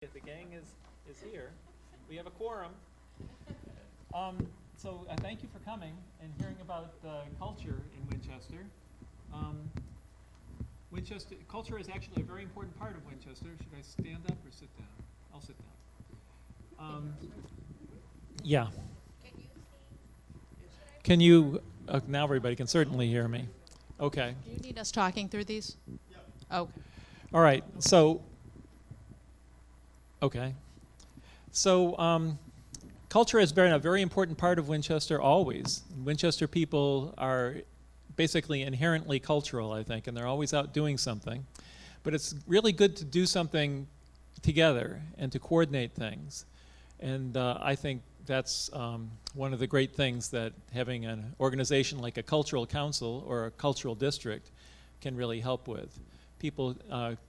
The gang is here. We have a quorum. So thank you for coming and hearing about culture in Winchester. Winchester culture is actually a very important part of Winchester. Should I stand up or sit down? I'll sit down. Yeah. Can you? Now everybody can certainly hear me. Okay. Do you need us talking through these? Yep. Okay. All right. So. Okay. So culture has been a very important part of Winchester always. Winchester people are basically inherently cultural, I think, and they're always out doing something. But it's really good to do something together and to coordinate things. And I think that's one of the great things that having an organization like a cultural council or a cultural district can really help with. People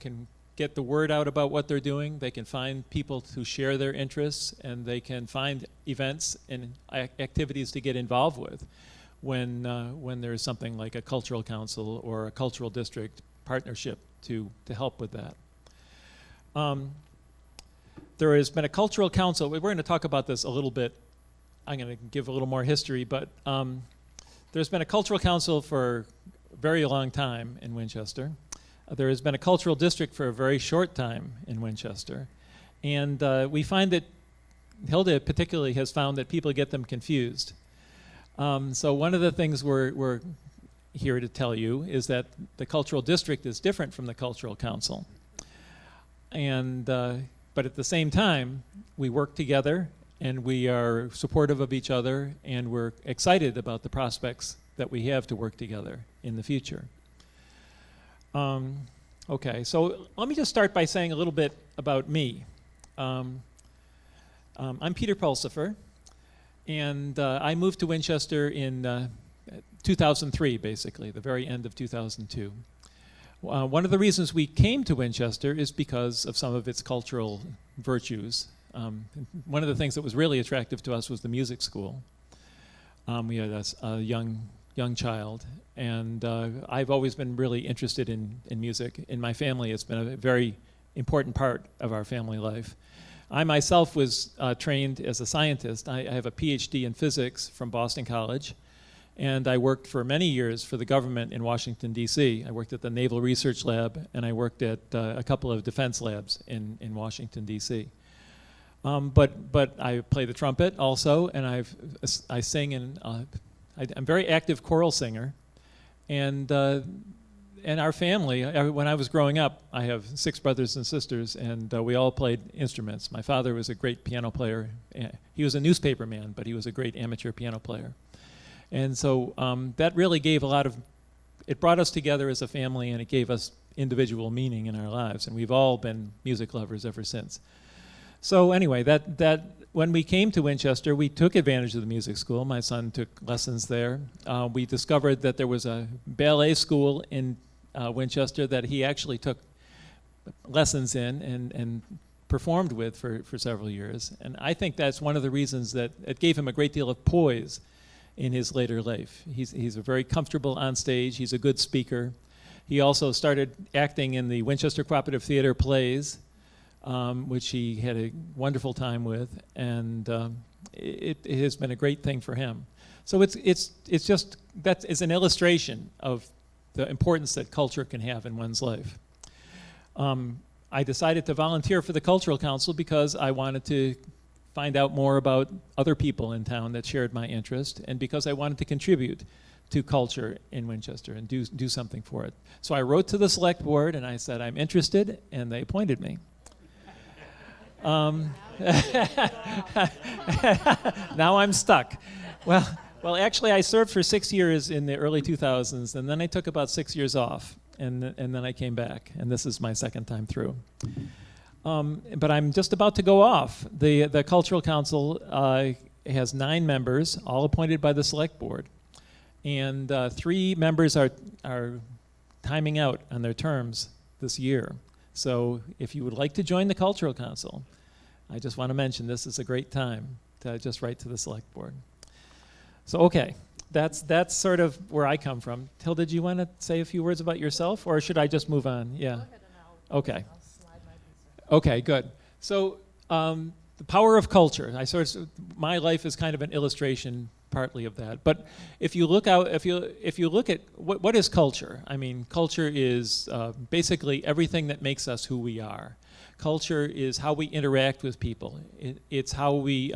can get the word out about what they're doing. They can find people who share their interests, and they can find events and activities to get involved with when there's something like a cultural council or a cultural district partnership to help with that. There has been a cultural council. We're going to talk about this a little bit. I'm going to give a little more history, but there's been a cultural council for a very long time in Winchester. There has been a cultural district for a very short time in Winchester. And we find that, Hilda particularly has found that people get them confused. So one of the things we're here to tell you is that the cultural district is different from the cultural council. And, but at the same time, we work together and we are supportive of each other, and we're excited about the prospects that we have to work together in the future. Okay, so let me just start by saying a little bit about me. I'm Peter Pulcifer, and I moved to Winchester in 2003, basically, the very end of 2002. One of the reasons we came to Winchester is because of some of its cultural virtues. One of the things that was really attractive to us was the music school. We had a young child, and I've always been really interested in music. In my family, it's been a very important part of our family life. I myself was trained as a scientist. I have a PhD in physics from Boston College, and I worked for many years for the government in Washington, D.C. I worked at the Naval Research Lab, and I worked at a couple of defense labs in Washington, D.C. But I play the trumpet also, and I sing, and I'm a very active choral singer. And our family, when I was growing up, I have 6 brothers and sisters, and we all played instruments. My father was a great piano player. He was a newspaper man, but he was a great amateur piano player. And so that really gave it brought us together as a family, and it gave us individual meaning in our lives. And we've all been music lovers ever since. So anyway, when we came to Winchester, we took advantage of the music school. My son took lessons there. We discovered that there was a ballet school in Winchester that he actually took lessons in and performed with for several years. And I think that's one of the reasons that it gave him a great deal of poise in his later life. He's very comfortable on stage. He's a good speaker. He also started acting in the Winchester Cooperative Theater plays, which he had a wonderful time with, and it has been a great thing for him. So it's just that is an illustration of the importance that culture can have in one's life. I decided to volunteer for the Cultural Council because I wanted to find out more about other people in town that shared my interest, and because I wanted to contribute to culture in Winchester and do something for it. So I wrote to the select board and I said I'm interested, and they appointed me. Now I'm stuck. Well, actually, I served for 6 years in the early 2000s, and then I took about 6 years off, and then I came back, and this is my second time through. But I'm just about to go off. The Cultural Council has 9 members, all appointed by the Select Board, and 3 members are timing out on their terms this year. So if you would like to join the Cultural Council, I just want to mention this is a great time to just write to the Select Board. So okay, that's sort of where I come from. Hilda, did you want to say a few words about yourself, or should I just move on? Yeah. Go ahead and Okay. I'll slide my piece in. Okay, good. So the power of culture. My life is kind of an illustration partly of that. But if you look out, if you look at what is culture? I mean, culture is basically everything that makes us who we are. Culture is how we interact with people. It's how we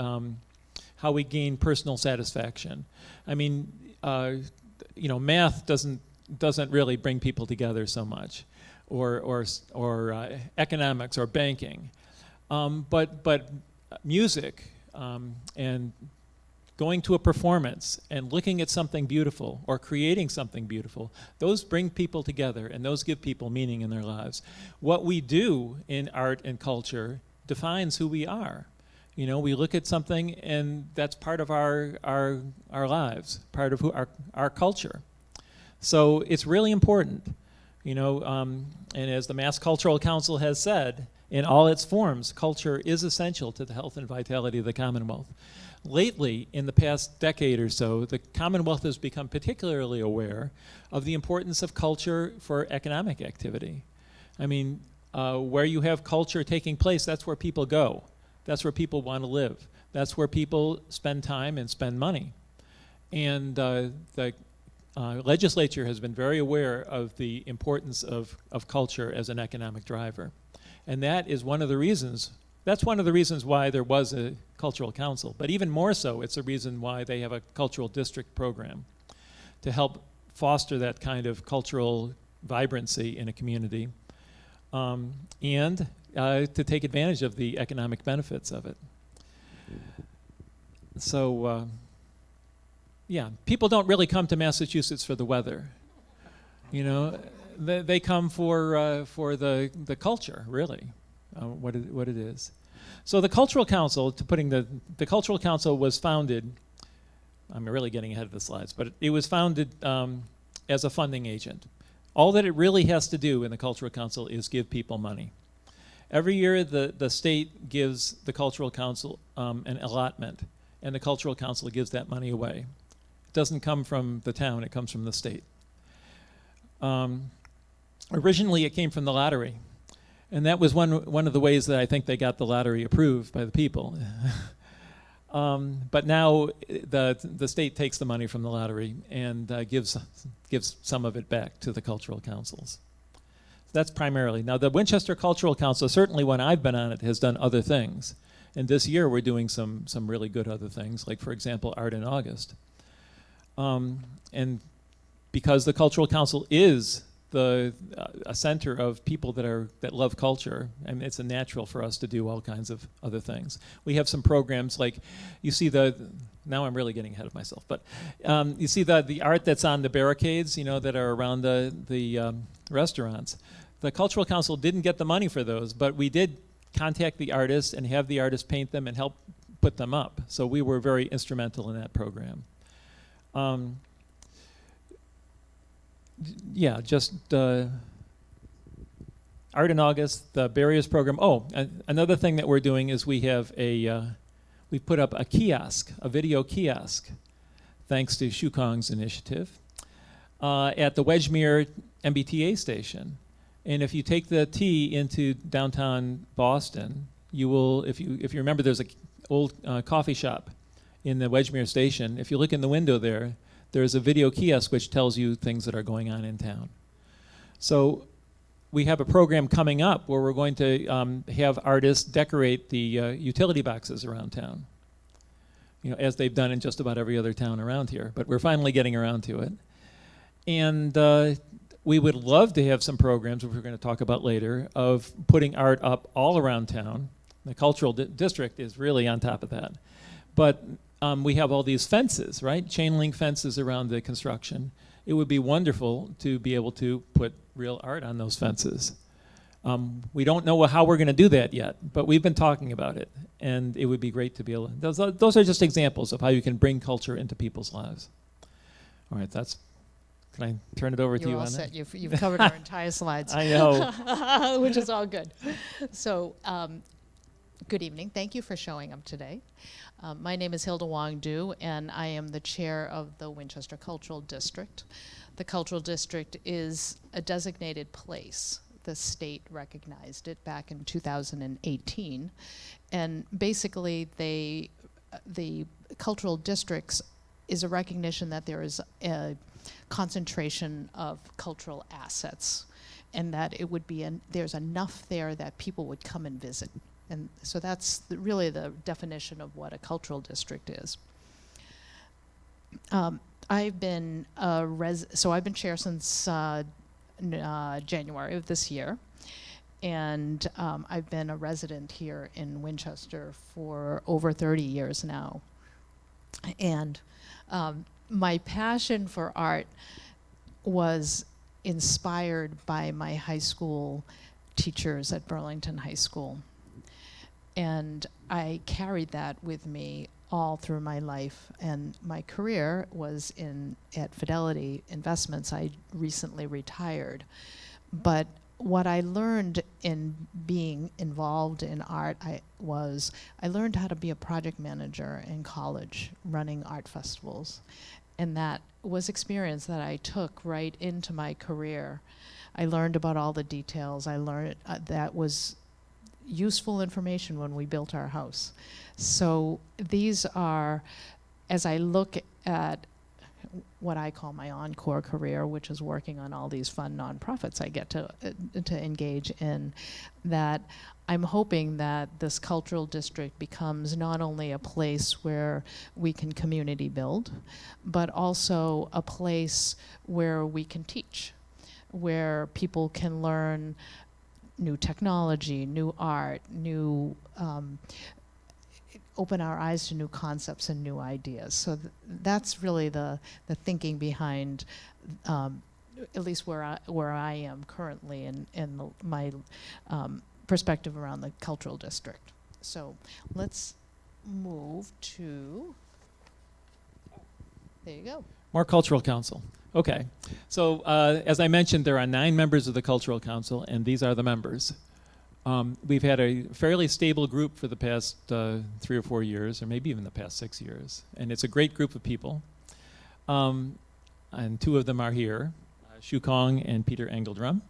gain personal satisfaction. I mean, math doesn't really bring people together so much, or economics or banking, but music and going to a performance and looking at something beautiful or creating something beautiful, those bring people together and those give people meaning in their lives. What we do in art and culture defines who we are. We look at something and that's part of our lives, part of our culture. So it's really important, and as the Mass Cultural Council has said, in all its forms, culture is essential to the health and vitality of the Commonwealth. Lately, in the past decade or so, the Commonwealth has become particularly aware of the importance of culture for economic activity. I mean, where you have culture taking place, that's where people go. That's where people want to live. That's where people spend time and spend money. And the legislature has been very aware of the importance of culture as an economic driver. And that is one of the reasons, that's one of the reasons why there was a cultural council. But even more so, it's a reason why they have a cultural district program to help foster that kind of cultural vibrancy in a community, and to take advantage of the economic benefits of it. So, yeah, people don't really come to Massachusetts for the weather. They come for the culture, really, what it is. So the Cultural Council, the Cultural Council was founded, I'm really getting ahead of the slides, but it was founded as a funding agent. All that it really has to do in the Cultural Council is give people money. Every year the state gives the Cultural Council an allotment, and the Cultural Council gives that money away. It doesn't come from the town, it comes from the state. Originally it came from the lottery, and that was one of the ways that I think they got the lottery approved by the people. But now the state takes the money from the lottery and gives some of it back to the cultural councils. That's primarily. Now the Winchester Cultural Council, certainly when I've been on it, has done other things. And this year we're doing some really good other things, like for example, Art in August. And because the Cultural Council is a center of people that love culture, and it's a natural for us to do all kinds of other things. We have some programs like, you see now I'm really getting ahead of myself, but you see the art that's on the barricades, that are around the restaurants. The Cultural Council didn't get the money for those, but we did contact the artists and have the artists paint them and help put them up. So we were very instrumental in that program. Yeah, just Art in August, the Barriers program. Oh, another thing that we're doing is we put up a kiosk, a video kiosk, thanks to Shukong's initiative, at the Wedgmere MBTA station. And if you take the T into downtown Boston, you will, if you remember, there's an old coffee shop in the Wedgmere station. If you look in the window there's a video kiosk which tells you things that are going on in town. So we have a program coming up where we're going to have artists decorate the utility boxes around town, as they've done in just about every other town around here. But we're finally getting around to it. And we would love to have some programs, which we're going to talk about later, of putting art up all around town. The cultural district is really on top of that. But we have all these fences, right? Chain link fences around the construction. It would be wonderful to be able to put real art on those fences. We don't know how we're going to do that yet, but we've been talking about it. And it would be great to be able to. Those are just examples of how you can bring culture into people's lives. All right, can I turn it over to you on that? You've covered our entire slides. I know. Which is all good. So, good evening. Thank you for showing up today. My name is Hilda Wong Do, and I am the chair of the Winchester Cultural District. The Cultural District is a designated place the state recognized it back in 2018. And basically, the cultural districts is a recognition that there is a concentration of cultural assets, and that it would be there's enough there that people would come and visit. And so that's really the definition of what a cultural district is. I've been chair since January of this year, and I've been a resident here in Winchester for over 30 years now. And my passion for art was inspired by my high school teachers at Burlington High School. And I carried that with me all through my life. And my career was at Fidelity Investments. I recently retired. But what I learned in being involved in art, I learned how to be a project manager in college, running art festivals. And that was experience that I took right into my career. I learned about all the details. I learned that was useful information when we built our house. So these are, as I look at what I call my encore career, which is working on all these fun nonprofits I get to engage in, that I'm hoping that this cultural district becomes not only a place where we can community build, but also a place where we can teach, where people can learn new technology, new art, open our eyes to new concepts and new ideas. So that's really the thinking behind, at least where I am currently in my perspective around the cultural district. So let's move to, there you go. More Cultural Council. Okay. So as I mentioned, there are 9 members of the Cultural Council, and these are the members. We've had a fairly stable group for the past 3 or 4 years, or maybe even the past 6 years. And it's a great group of people. And 2 of them are here, Shu Kong and Peter Engeldrum.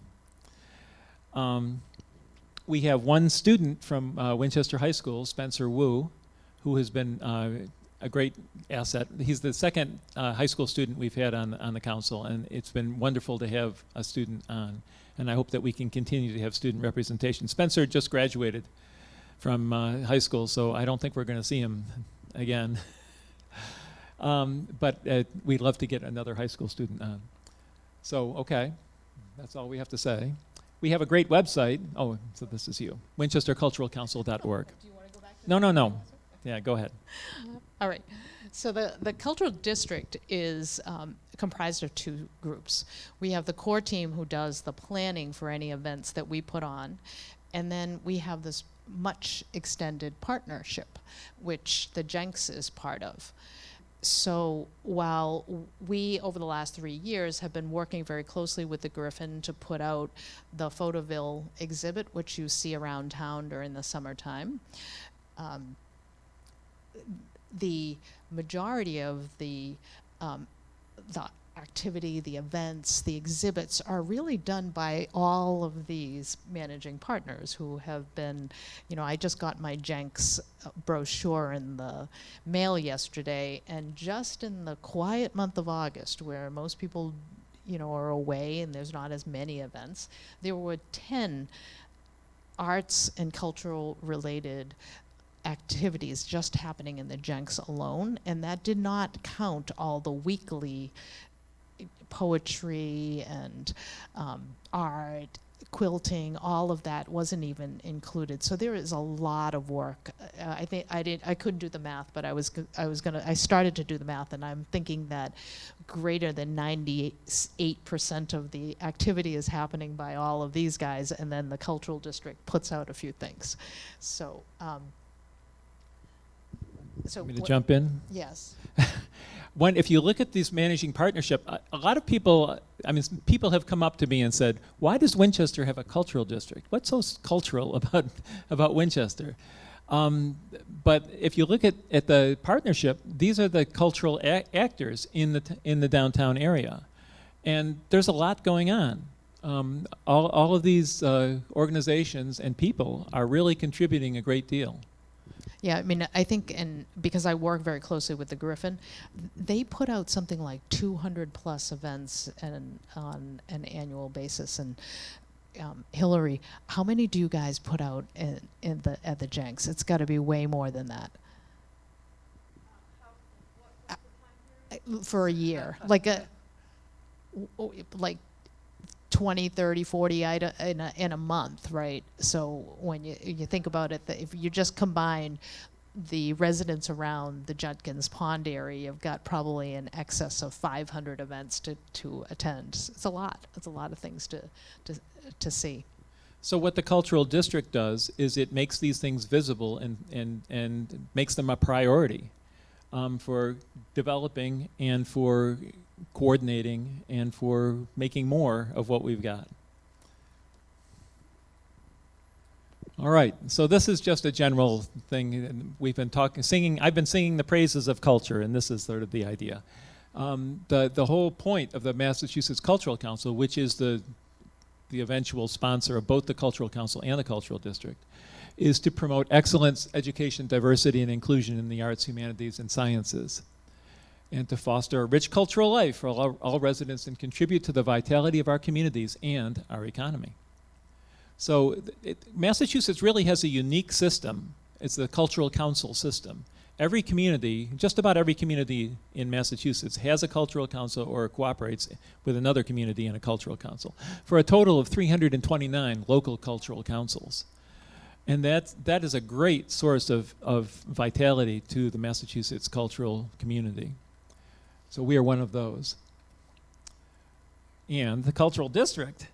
We have 1 student from Winchester High School, Spencer Wu, who has been a great asset. He's the 2nd high school student we've had on the council, and it's been wonderful to have a student on. And I hope that we can continue to have student representation. Spencer just graduated from high school, so I don't think we're going to see him again. But we'd love to get another high school student on. So, okay, that's all we have to say. We have a great website. Oh, so this is you, winchesterculturalcouncil.org. Do you want to go back to No. Yeah, go ahead. All right. So the cultural district is comprised of 2 groups. We have the core team who does the planning for any events that we put on. And then we have this much extended partnership, which the Jenks is part of. So while we, over the last 3 years, have been working very closely with the Griffin to put out the Photoville exhibit, which you see around town during the summertime, the majority of the activity, the events, the exhibits are really done by all of these managing partners who have been, I just got my Jenks brochure in the mail yesterday, and just in the quiet month of August, where most people, are away and there's not as many events, there were 10 arts and cultural related activities just happening in the Jenks alone, and that did not count all the weekly poetry and art, quilting, all of that wasn't even included. So there is a lot of work. I think I couldn't do the math, but I started to do the math, and I'm thinking that greater than 98% of the activity is happening by all of these guys, and then the cultural district puts out a few things. So Want me to jump in? Yes. If you look at this managing partnership, a lot of people, people have come up to me and said, why does Winchester have a cultural district? What's so cultural about Winchester? But if you look at the partnership, these are the cultural actors in the downtown area. And there's a lot going on. All of these organizations and people are really contributing a great deal. Yeah, I mean, I think, and because I work very closely with the Griffin, they put out something like 200 plus events on an annual basis. And Hillary, how many do you guys put out at the Jenks? It's got to be way more than that. For a year, like 20, 30, 40 in a month, right? So when you think about it, if you just combine the residents around the Judkins Pond area, you've got probably in excess of 500 events to attend. It's a lot. It's a lot of things to see. So what the cultural district does is it makes these things visible and makes them a priority for developing and for coordinating and for making more of what we've got. All right, so this is just a general thing. We've been singing. I've been singing the praises of culture, and this is sort of the idea. The whole point of the Massachusetts Cultural Council, which is the eventual sponsor of both the Cultural Council and the Cultural District, is to promote excellence, education, diversity, and inclusion in the arts, humanities, and sciences, and to foster a rich cultural life for all residents and contribute to the vitality of our communities and our economy. So Massachusetts really has a unique system. It's the cultural council system. Every community, just about every community in Massachusetts has a cultural council or cooperates with another community in a cultural council, for a total of 329 local cultural councils. And that is a great source of vitality to the Massachusetts cultural community. So we are one of those. And the Cultural District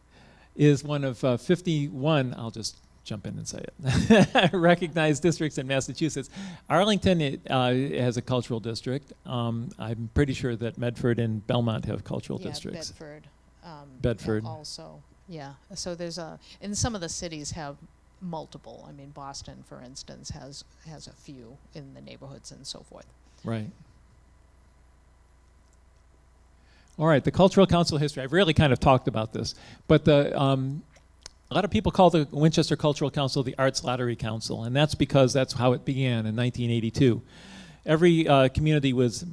is one of 51, I'll just jump in and say it, recognized districts in Massachusetts. Arlington has a cultural district. I'm pretty sure that Medford and Belmont have cultural districts. Bedford. Also, yeah. So there's and some of the cities have multiple. I mean, Boston, for instance, has a few in the neighborhoods and so forth. Right. All right, the Cultural Council history. I've really kind of talked about this, but a lot of people call the Winchester Cultural Council the Arts Lottery Council, and that's because that's how it began in 1982. Every community was,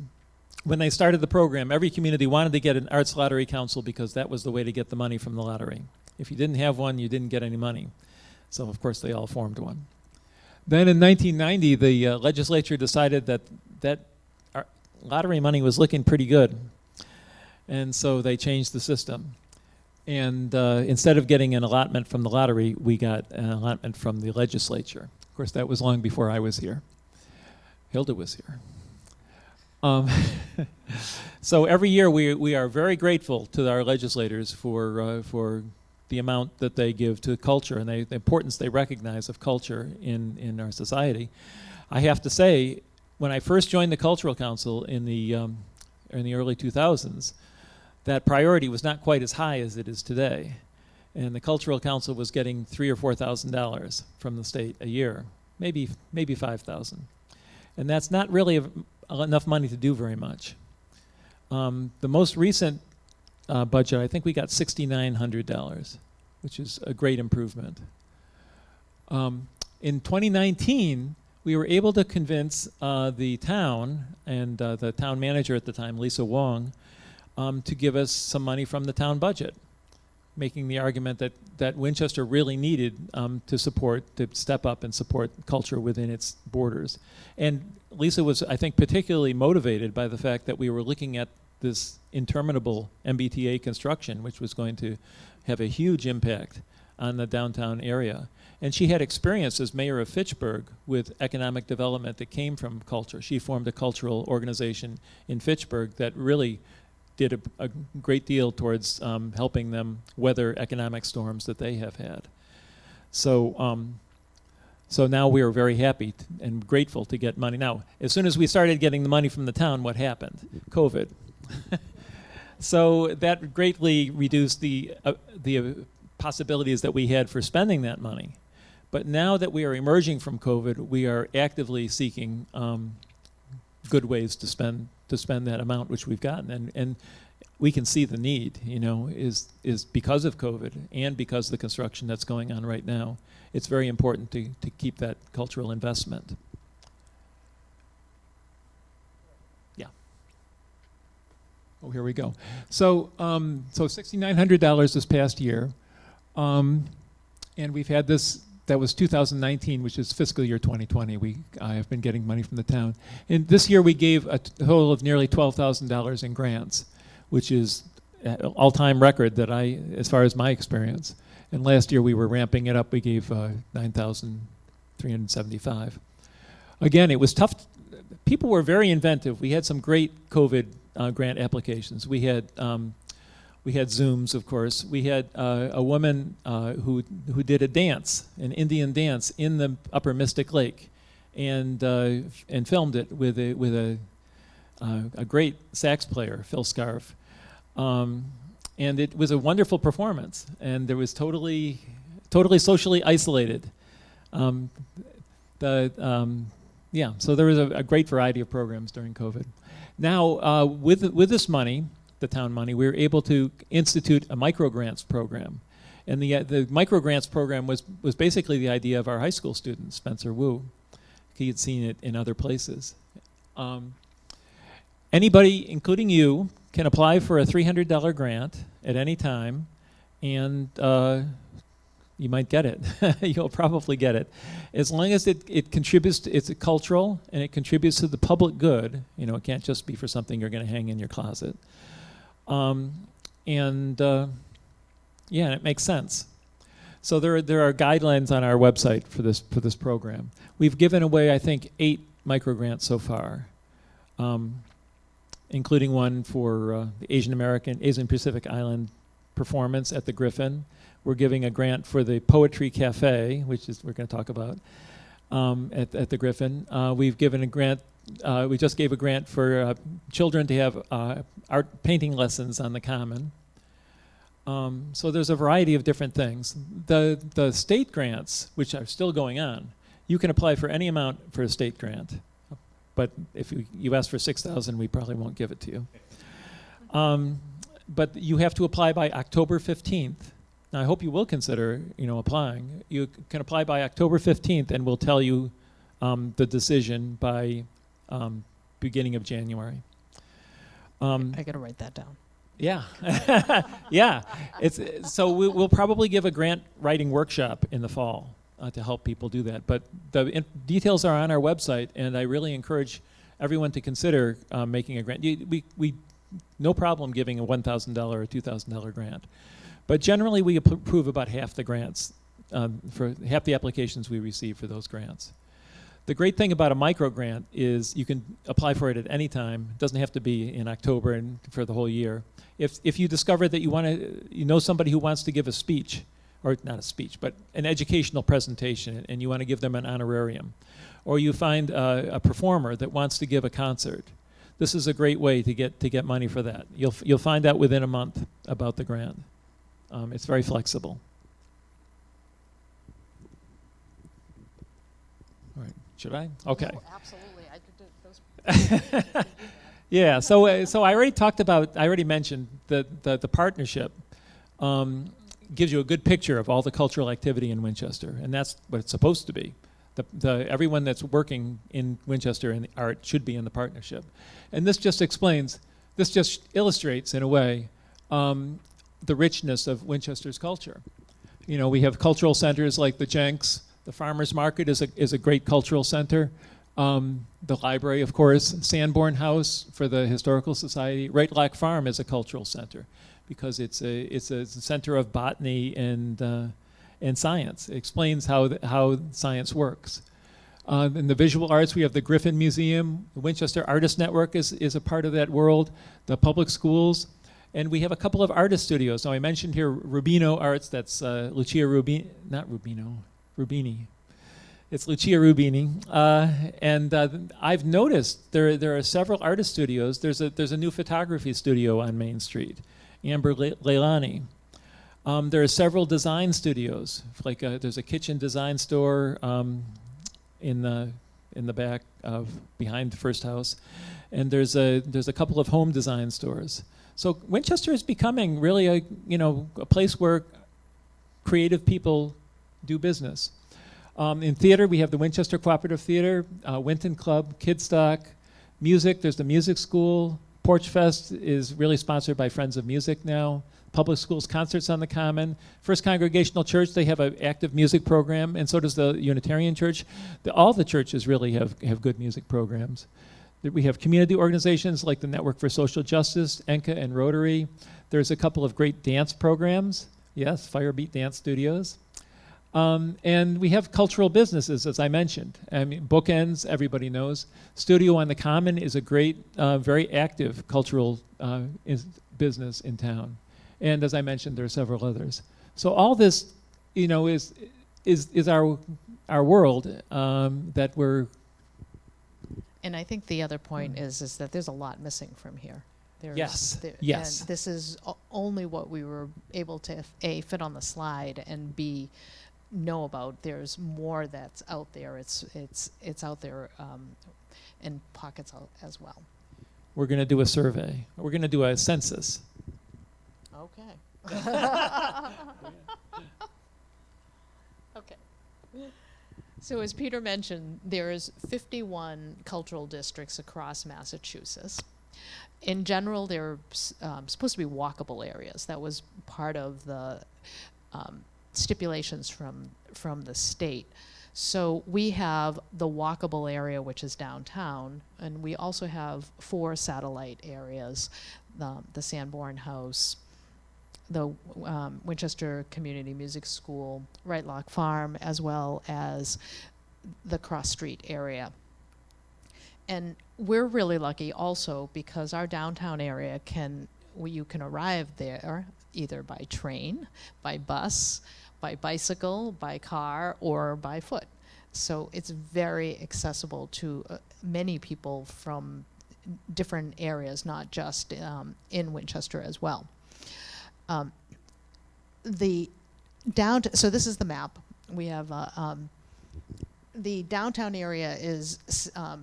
when they started the program, every community wanted to get an Arts Lottery Council because that was the way to get the money from the lottery. If you didn't have one, you didn't get any money. So, of course, they all formed one. Then in 1990, the legislature decided that lottery money was looking pretty good. And so they changed the system. And instead of getting an allotment from the lottery, we got an allotment from the legislature. Of course, that was long before I was here. Hilda was here. So every year we are very grateful to our legislators for the amount that they give to culture and the importance they recognize of culture in our society. I have to say, when I first joined the Cultural Council in the early 2000s, that priority was not quite as high as it is today. And the Cultural Council was getting $3,000 or $4,000 from the state a year, maybe $5,000. And that's not really enough money to do very much. The most recent budget, I think we got $6,900, which is a great improvement. In 2019, we were able to convince the town and the town manager at the time, Lisa Wong, to give us some money from the town budget, making the argument that Winchester really needed to step up and support culture within its borders. And Lisa was, I think, particularly motivated by the fact that we were looking at this interminable MBTA construction, which was going to have a huge impact on the downtown area. And she had experience as mayor of Fitchburg with economic development that came from culture. She formed a cultural organization in Fitchburg that really did a great deal towards helping them weather economic storms that they have had. So, so now we are very happy and grateful to get money. Now, as soon as we started getting the money from the town, what happened? COVID. So that greatly reduced the possibilities that we had for spending that money. But now that we are emerging from COVID, we are actively seeking good ways to spend that amount which we've gotten. And we can see the need, is because of COVID and because of the construction that's going on right now. It's very important to keep that cultural investment. Yeah. Oh, here we go. So, so $6,900 this past year, and we've had this. That was 2019, which is fiscal year 2020. I have been getting money from the town. And this year we gave a total of nearly $12,000 in grants, which is an all-time record as far as my experience. And last year we were ramping it up. We gave 9,375. Again, it was tough. People were very inventive. We had some great COVID grant applications. We had Zooms, of course. We had a woman who did a dance, an Indian dance, in the Upper Mystic Lake, and filmed it with a great sax player, Phil Scarf, and it was a wonderful performance. And there was totally socially isolated. So there was a great variety of programs during COVID. Now with this money, the town money, we were able to institute a microgrants program. And the microgrants program was basically the idea of our high school student, Spencer Wu. He had seen it in other places. Anybody, including you, can apply for a $300 grant at any time, and you might get it. You'll probably get it. As long as it contributes, it's cultural, and it contributes to the public good. It can't just be for something you're going to hang in your closet. Yeah, it makes sense. So there are guidelines on our website for this program. We've given away, I think, 8 microgrants so far, including one for the Asian Pacific Island performance at the Griffin. We're giving a grant for the Poetry Cafe, which is we're going to talk about at the Griffin. We've given a grant. We just gave a grant for children to have art painting lessons on the Common. So there's a variety of different things. The state grants, which are still going on, you can apply for any amount for a state grant. But if you ask for $6,000, we probably won't give it to you. But you have to apply by October 15th. Now I hope you will consider, applying. You can apply by October 15th, and we'll tell you the decision by beginning of January. I got to write that down. Yeah, yeah. So we'll probably give a grant writing workshop in the fall to help people do that. But the details are on our website, and I really encourage everyone to consider making a grant. We no problem giving a $1,000 or $2,000 grant, but generally we approve about half the grants for half the applications we receive for those grants. The great thing about a micro grant is you can apply for it at any time. It doesn't have to be in October and for the whole year. If you discover that you know somebody who wants to give a speech, or not a speech, but an educational presentation, and you want to give them an honorarium, or you find a performer that wants to give a concert, this is a great way to get money for that. You'll find out within a month about the grant. It's very flexible. All right. Should I? Okay. Oh, absolutely. I could do those. Yeah. So I already mentioned that the partnership gives you a good picture of all the cultural activity in Winchester, and that's what it's supposed to be. Everyone that's working in Winchester in the art should be in the partnership, and this just illustrates in a way the richness of Winchester's culture. We have cultural centers like the Jenks. The Farmers Market is a great cultural center. The library, of course, Sanborn House for the Historical Society. Right Lock Farm is a cultural center because it's a center of botany and science. It explains how science works. In the visual arts, we have the Griffin Museum. The Winchester Artist Network is a part of that world. The public schools. And we have a couple of artist studios. Now I mentioned here Rubino Arts. That's Lucia Rubini, not Rubino. Rubini. It's Lucia Rubini, and I've noticed there are several artist studios. There's a new photography studio on Main Street, Amber Leilani. There are several design studios. Like there's a kitchen design store in the back of behind the first house, and there's a couple of home design stores. So Winchester is becoming really a place where creative people do business. In theater, we have the Winchester Cooperative Theater, Winton Club, Kidstock, music. There's the music school. Porch Fest is really sponsored by Friends of Music now. Public schools, concerts on the Common. First Congregational Church, they have an active music program, and so does the Unitarian Church. All the churches really have good music programs. We have community organizations like the Network for Social Justice, ENCA, and Rotary. There's a couple of great dance programs. Yes, Firebeat Dance Studios. And we have cultural businesses, as I mentioned. I mean, Bookends, everybody knows. Studio on the Common is a great, very active cultural business in town. And as I mentioned, there are several others. So all this, is our world that we're. And I think the other point is that there's a lot missing from here. Yes. And this is only what we were able to A, fit on the slide, and B, know about. There's more that's out there. It's out there in pockets as well. We're going to do a survey. We're going to do a census. Okay. Okay. So as Peter mentioned, there's 51 cultural districts across Massachusetts. In general, they're supposed to be walkable areas. That was part of the stipulations from the state. So we have the walkable area, which is downtown, and we also have 4 satellite areas, the Sanborn House, the Winchester Community Music School, Right Lock Farm, as well as the Cross Street area. And we're really lucky also because our downtown area you can arrive there either by train, by bus, by bicycle, by car, or by foot. So it's very accessible to many people from different areas, not just in Winchester as well. So this is the map. We have the downtown area is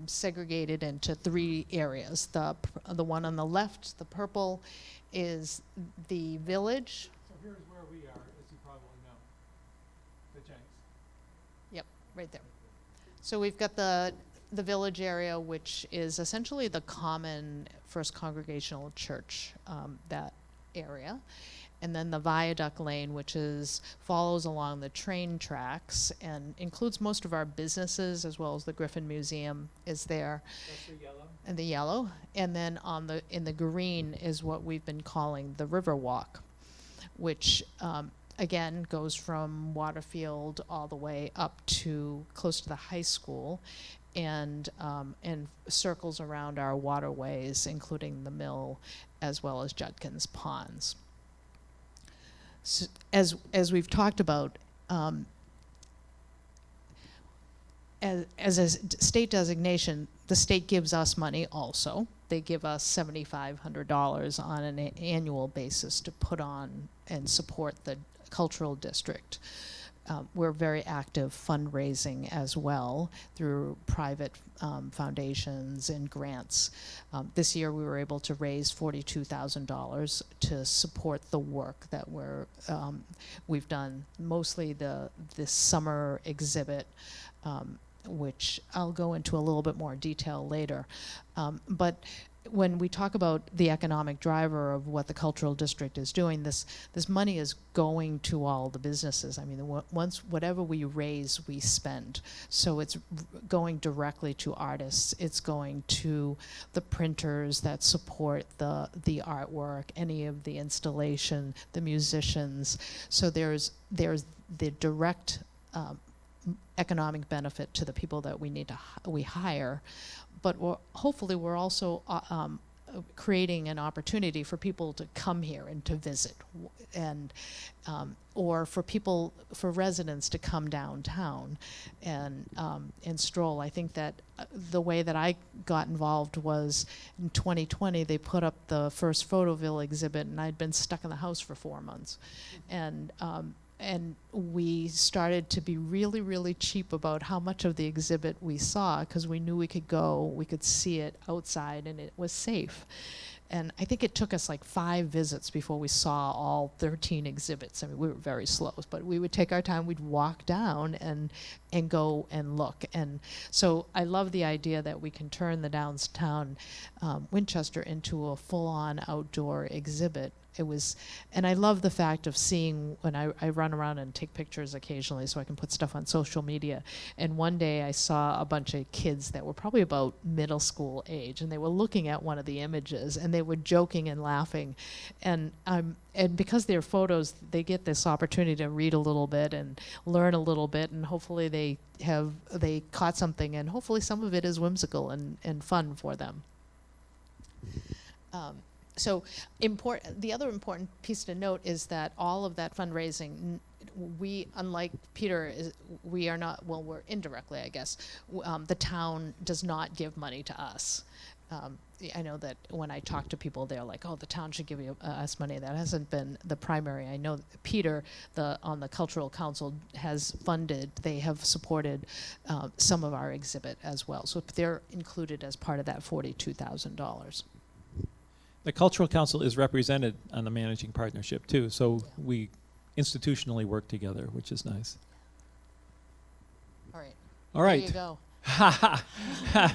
segregated into 3 areas. The one on the left, the purple, is the village. So here's where we are, as you probably know, the Jenks. Yep, right there. So we've got the village area, which is essentially the common First Congregational Church, that area. And then the Viaduct Lane, which follows along the train tracks and includes most of our businesses, as well as the Griffin Museum is there. That's the yellow. And the yellow. And then in the green is what we've been calling the River Walk, which again goes from Waterfield all the way up to close to the high school, and circles around our waterways, including the mill, as well as Judkins Ponds. So as we've talked about, as a state designation, the state gives us money also. They give us $7,500 on an annual basis to put on and support the cultural district. We're very active fundraising as well through private foundations and grants. This year we were able to raise $42,000 to support the work that we've done, mostly this summer exhibit, which I'll go into a little bit more detail later. But when we talk about the economic driver of what the cultural district is doing, this money is going to all the businesses. I mean, whatever we raise, we spend. So it's going directly to artists. It's going to the printers that support the artwork, any of the installation, the musicians. So there's the direct economic benefit to the people that we hire. But hopefully we're also creating an opportunity for people to come here and to visit, and or for residents to come downtown and stroll. I think that the way that I got involved was in 2020. They put up the first Photoville exhibit, and I'd been stuck in the house for 4 months, and and we started to be really, really cheap about how much of the exhibit we saw, because we knew we could go, we could see it outside, and it was safe. And I think it took us like 5 visits before we saw all 13 exhibits. I mean, we were very slow, but we would take our time, we'd walk down and go and look. And so I love the idea that we can turn the downtown Winchester into a full-on outdoor exhibit. It was, and I love the fact of seeing when I run around and take pictures occasionally so I can put stuff on social media. And one day I saw a bunch of kids that were probably about middle school age, and they were looking at one of the images and they were joking and laughing. And because they're photos, they get this opportunity to read a little bit and learn a little bit, and hopefully they caught something, and hopefully some of it is whimsical and fun for them. So the other important piece to note is that all of that fundraising, we, unlike Peter, we are not, well, we're indirectly, I guess. The town does not give money to us. I know that when I talk to people, they're like, oh, the town should give us money. That hasn't been the primary. I know Peter, on the Cultural Council, has funded, they have supported some of our exhibit as well. So they're included as part of that $42,000. The Cultural Council is represented on the managing partnership too, so we institutionally work together, which is nice. All right. All right. There you go.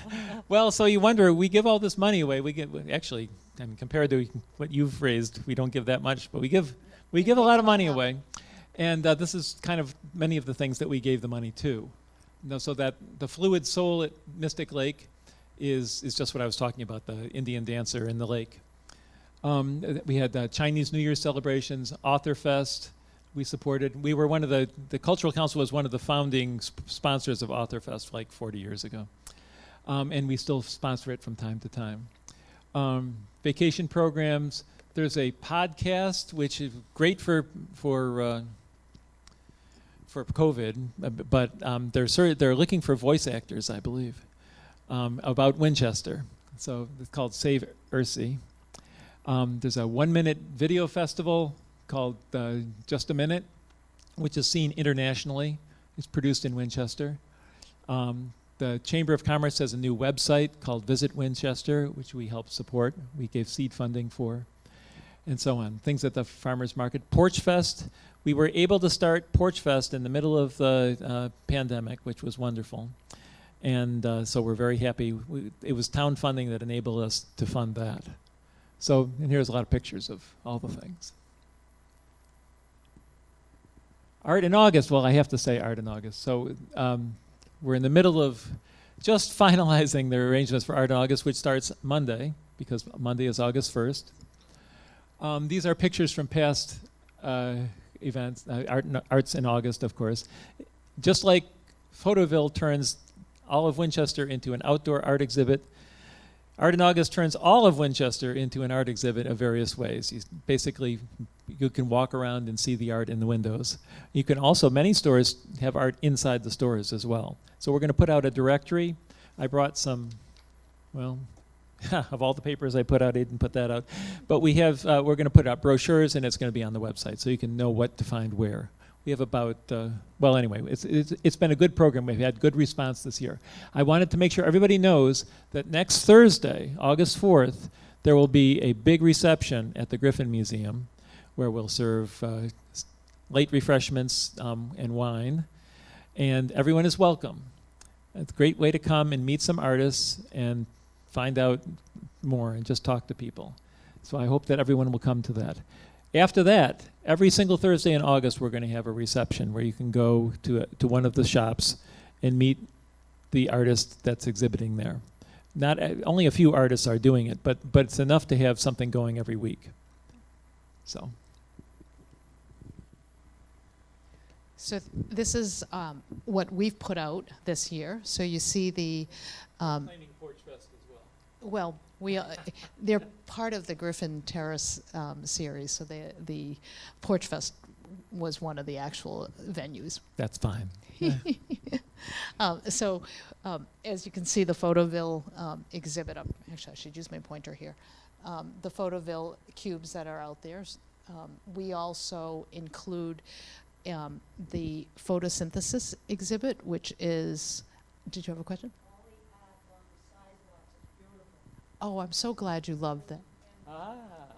Well, so you wonder, we give all this money away. We give, actually, I mean, compared to what you've raised, we don't give that much, but we give a lot of money away. And this is kind of many of the things that we gave the money to. So that the Fluid Soul at Mystic Lake is just what I was talking about, the Indian dancer in the lake. We had Chinese New Year celebrations, Author Fest. We supported. We were one of the Cultural Council was one of the founding sponsors of Author Fest like 40 years ago, and we still sponsor it from time to time. Vacation programs. There's a podcast which is great for COVID, but they're looking for voice actors, I believe, about Winchester. So it's called Save Ursi. There's a 1-minute video festival called Just a Minute, which is seen internationally. It's produced in Winchester. The Chamber of Commerce has a new website called Visit Winchester, which we help support. We gave seed funding for, and so on. Things at the farmers market. Porch Fest. We were able to start Porch Fest in the middle of the pandemic, which was wonderful. And so we're very happy. It was town funding that enabled us to fund that. So, and here's a lot of pictures of all the things. Art in August. Well, I have to say Art in August. So we're in the middle of just finalizing the arrangements for Art in August, which starts Monday, because Monday is August 1st. These are pictures from past events, Arts in August, of course. Just like Photoville turns all of Winchester into an outdoor art exhibit, Art in August turns all of Winchester into an art exhibit of various ways. You can walk around and see the art in the windows. You can also, many stores have art inside the stores as well. So we're going to put out a directory. I brought some, well, of all the papers I put out, I didn't put that out. But we have, we're going to put out brochures, and it's going to be on the website, so you can know what to find where. We have about, well, anyway, it's been a good program. We've had good response this year. I wanted to make sure everybody knows that next Thursday, August 4th, there will be a big reception at the Griffin Museum where we'll serve late refreshments and wine, and everyone is welcome. It's a great way to come and meet some artists and find out more and just talk to people. So I hope that everyone will come to that. After that, every single Thursday in August, we're going to have a reception where you can go to one of the shops and meet the artist that's exhibiting there. Not only a few artists are doing it, but it's enough to have something going every week. So this is what we've put out this year. So you see the claiming Porch Fest as well. Well, they're part of the Griffin Terrace series, so the Porch Fest was one of the actual venues. That's fine. So as you can see, the Photoville exhibit up, actually I should use my pointer here, the Photoville cubes that are out there. We also include the photosynthesis exhibit, which is, did you have a question? Oh, I'm so glad you loved that.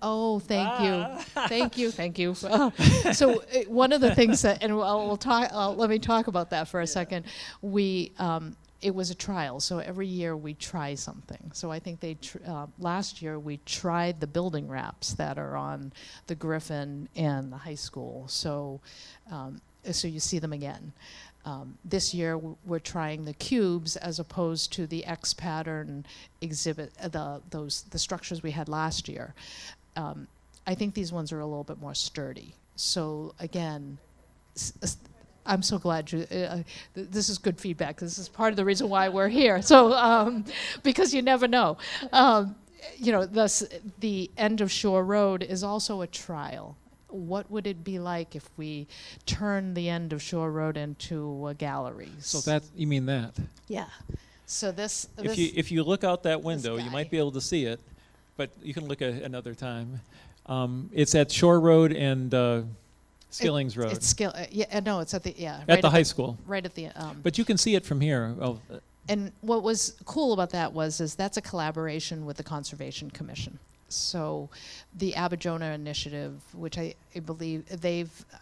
Oh, thank you, thank you, thank you. So one of the things that, and we'll talk. Let me talk about that for a second. It was a trial, so every year we try something. So I think last year we tried the building wraps that are on the Griffin and the high school. So you see them again. This year we're trying the cubes as opposed to the X pattern exhibit, the structures we had last year. I think these ones are a little bit more sturdy. So again, I'm so glad this is good feedback. This is part of the reason why we're here. So because you never know. The end of Shore Road is also a trial. What would it be like if we turned the end of Shore Road into a gallery? So you mean that? Yeah. So If you look out that window, you guy. might be able to see it, but you can look at it another time. It's at Shore Road and Skillings Road. It's it's at the at the high school. Right at the. But you can see it from here. And what was cool about that is that's a collaboration with the Conservation Commission. So the Abidjona Initiative, which I believe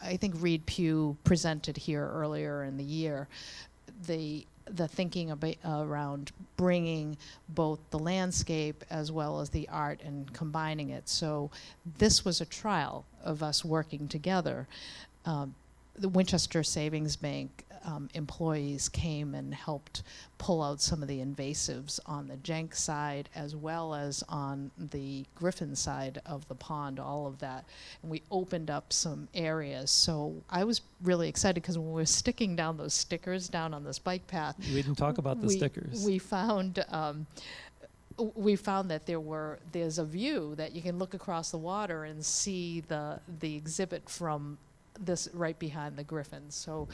I think Reed Pugh presented here earlier in the year, the thinking around bringing both the landscape as well as the art and combining it. So this was a trial of us working together. The Winchester Savings Bank employees came and helped pull out some of the invasives on the Jenks side as well as on the Griffin side of the pond, all of that. And we opened up some areas. So I was really excited because when we were sticking down those stickers down on this bike path, We didn't talk about the stickers. We found that there's a view that you can look across the water and see the exhibit from this right behind the Griffin. So,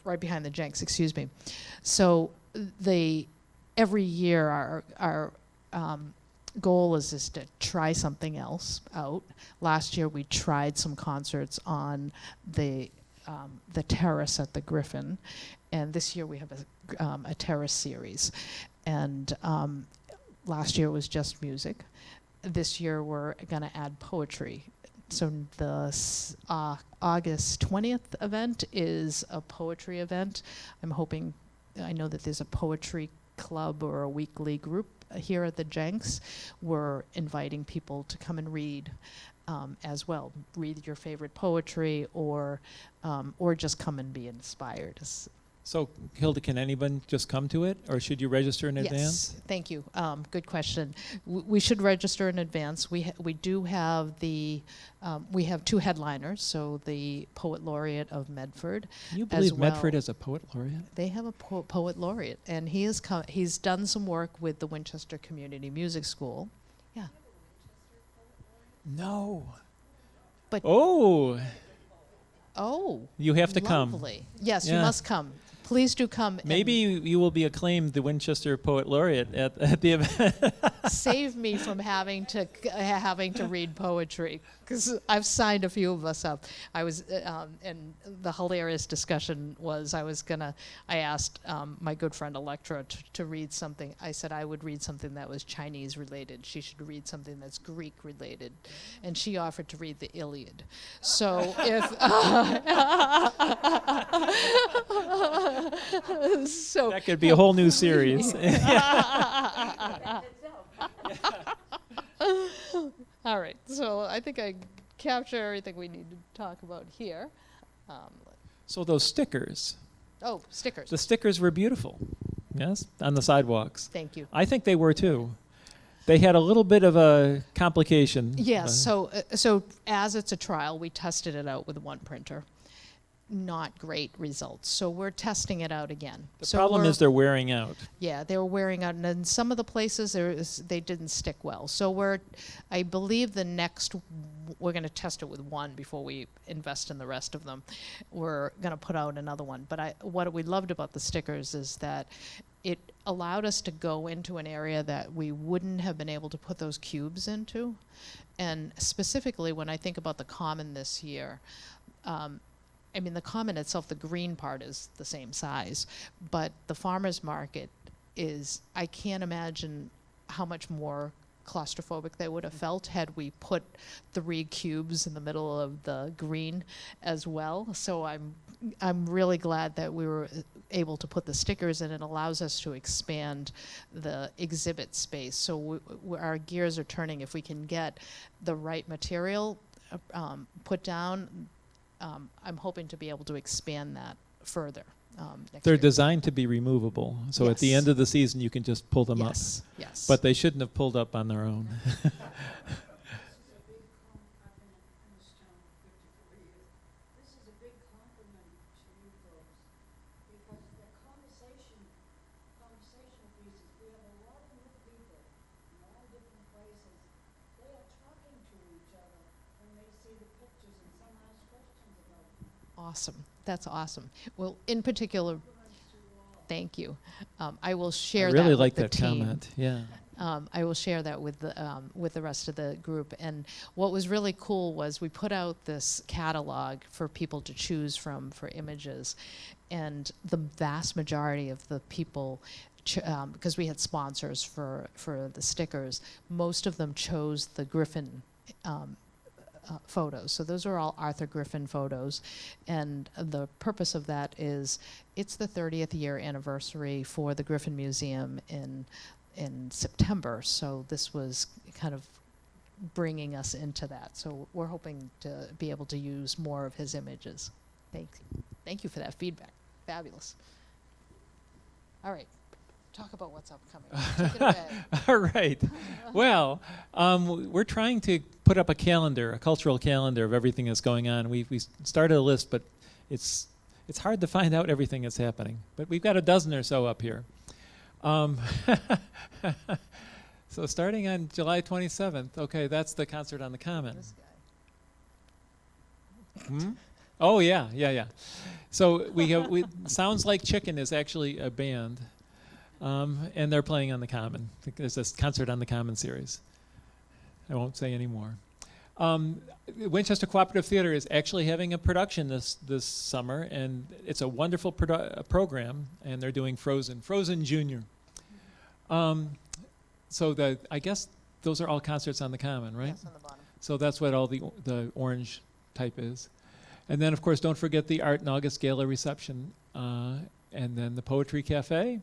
right behind the Jenks, excuse me. So every year our goal is to try something else out. Last year we tried some concerts on the terrace at the Griffin, and this year we have a terrace series. And last year was just music. This year we're going to add poetry. So the August 20th event is a poetry event. I know that there's a poetry club or a weekly group here at the Jenks. We're inviting people to come and read as well. Read your favorite poetry or just come and be inspired. So, Hilda, can anyone just come to it, or should you register in advance? Yes, thank you. Good question. We should register in advance. We do have we have two headliners. So the Poet Laureate of Medford. Can you believe Medford has a Poet Laureate? They have a Poet Laureate, and he's done some work with the Winchester Community Music School. Yeah. No. But oh, you have to lovely. come. Yes, Yeah. you must come. Please do come. Maybe you will be acclaimed the Winchester Poet Laureate at the event. Save me from having to read poetry, because I've signed a few of us up. I was, and the hilarious discussion was I asked my good friend Electra to read something. I said I would read something that was Chinese related. She should read something that's Greek related, and she offered to read the Iliad. So if that could be a whole new series. All right, so I think I capture everything we need to talk about here. So those stickers. Oh, stickers. The stickers were beautiful. Yes, on the sidewalks. Thank you. I think they were too. They had a little bit of a complication. Yes. So as it's a trial, we tested it out with one printer. Not great results. So we're testing it out again. The problem is they're wearing out. Yeah, they were wearing out, and in some of the places they didn't stick well. So I believe we're going to test it with one before we invest in the rest of them. We're going to put out another one. But what we loved about the stickers is that it allowed us to go into an area that we wouldn't have been able to put those cubes into. And specifically when I think about the Common this year, I mean, the common itself, the green part is the same size, but the farmer's market is, I can't imagine how much more claustrophobic they would have felt had we put 3 cubes in the middle of the green as well. So I'm really glad that we were able to put the stickers in. It allows us to expand the exhibit space. So our gears are turning. If we can get the right material put down, I'm hoping to be able to expand that further next They're year. designed to be removable, so at the Yes. end of the season you can just pull them up. Yes, yes. But they shouldn't have pulled up on their own. Awesome. That's awesome. Well, in particular, thank you. I will share I that really with like the that team. comment. Yeah. I will share that with the rest of the group. And what was really cool was we put out this catalog for people to choose from for images, and the vast majority of the people, because we had sponsors for the stickers, most of them chose the Griffin photos. So those are all Arthur Griffin photos, and the purpose of that is it's the 30th year anniversary for the Griffin Museum in September. So this was kind of bringing us into that. So we're hoping to be able to use more of his images. Thank you for that feedback. Fabulous. All right. Talk about what's upcoming. Take it away. All right. Well, we're trying to put up a calendar, a cultural calendar of everything that's going on. We started a list, but it's hard to find out everything that's happening. But we've got a dozen or so up here. So starting on July 27th, okay, that's the concert on the Common. This guy. Hmm? Oh yeah. So Sounds Like Chicken is actually a band. And they're playing on the Common. There's this concert on the Common series. I won't say any more. Winchester Cooperative Theater is actually having a production this summer, and it's a wonderful program, and they're doing Frozen Junior. So I guess those are all concerts on the Common, right? Yes, on the bottom. So that's what all the orange type is. And then, of course, don't forget the Art and August Gala reception, and then the Poetry Cafe.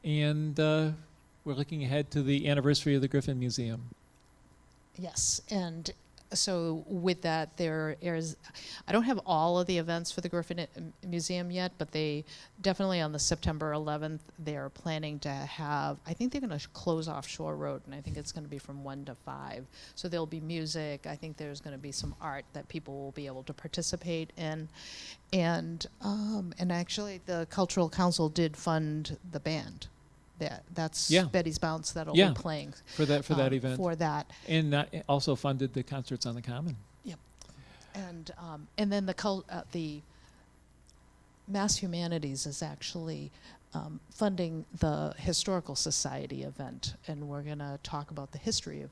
And we're looking ahead to the anniversary of the Griffin Museum. Yes, and so with that, I don't have all of the events for the Griffin Museum yet, but they definitely on the September 11th, they're planning to have, I think they're going to close off Shore Road, and I think it's going to be from 1 to 5. So there'll be music. I think there's going to be some art that people will be able to participate in. And actually, the Cultural Council did fund the band. That's Yeah. Betty's Bounce that'll Yeah. be playing For that event. for that. And also funded the concerts on the Common. And then the Mass Humanities is actually funding the Historical Society event, and we're going to talk about the history of.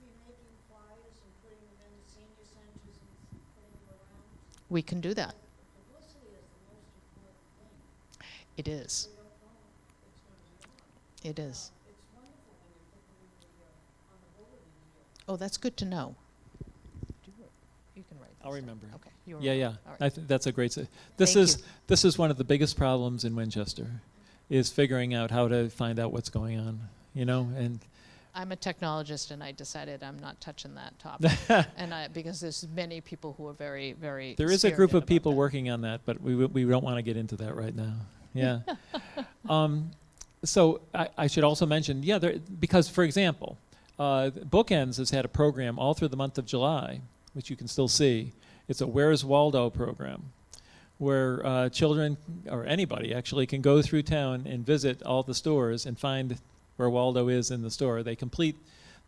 We can do that. It is. It is. Oh, that's good to know. You can write. I'll this down. remember. Okay. you Yeah. remember. All right. I think that's a great. This Thank is you. this is one of the biggest problems in Winchester, is figuring out how to find out what's going on. And I'm a technologist, and I decided I'm not touching that topic, because there's many people who are very, very. there is a group spirited of about people that. working on that, but we don't want to get into that right now. Yeah. So I should also mention, because, for example, Bookends has had a program all through the month of July, which you can still see. It's a Where's Waldo program, where children, or anybody actually, can go through town and visit all the stores and find where Waldo is in the store. They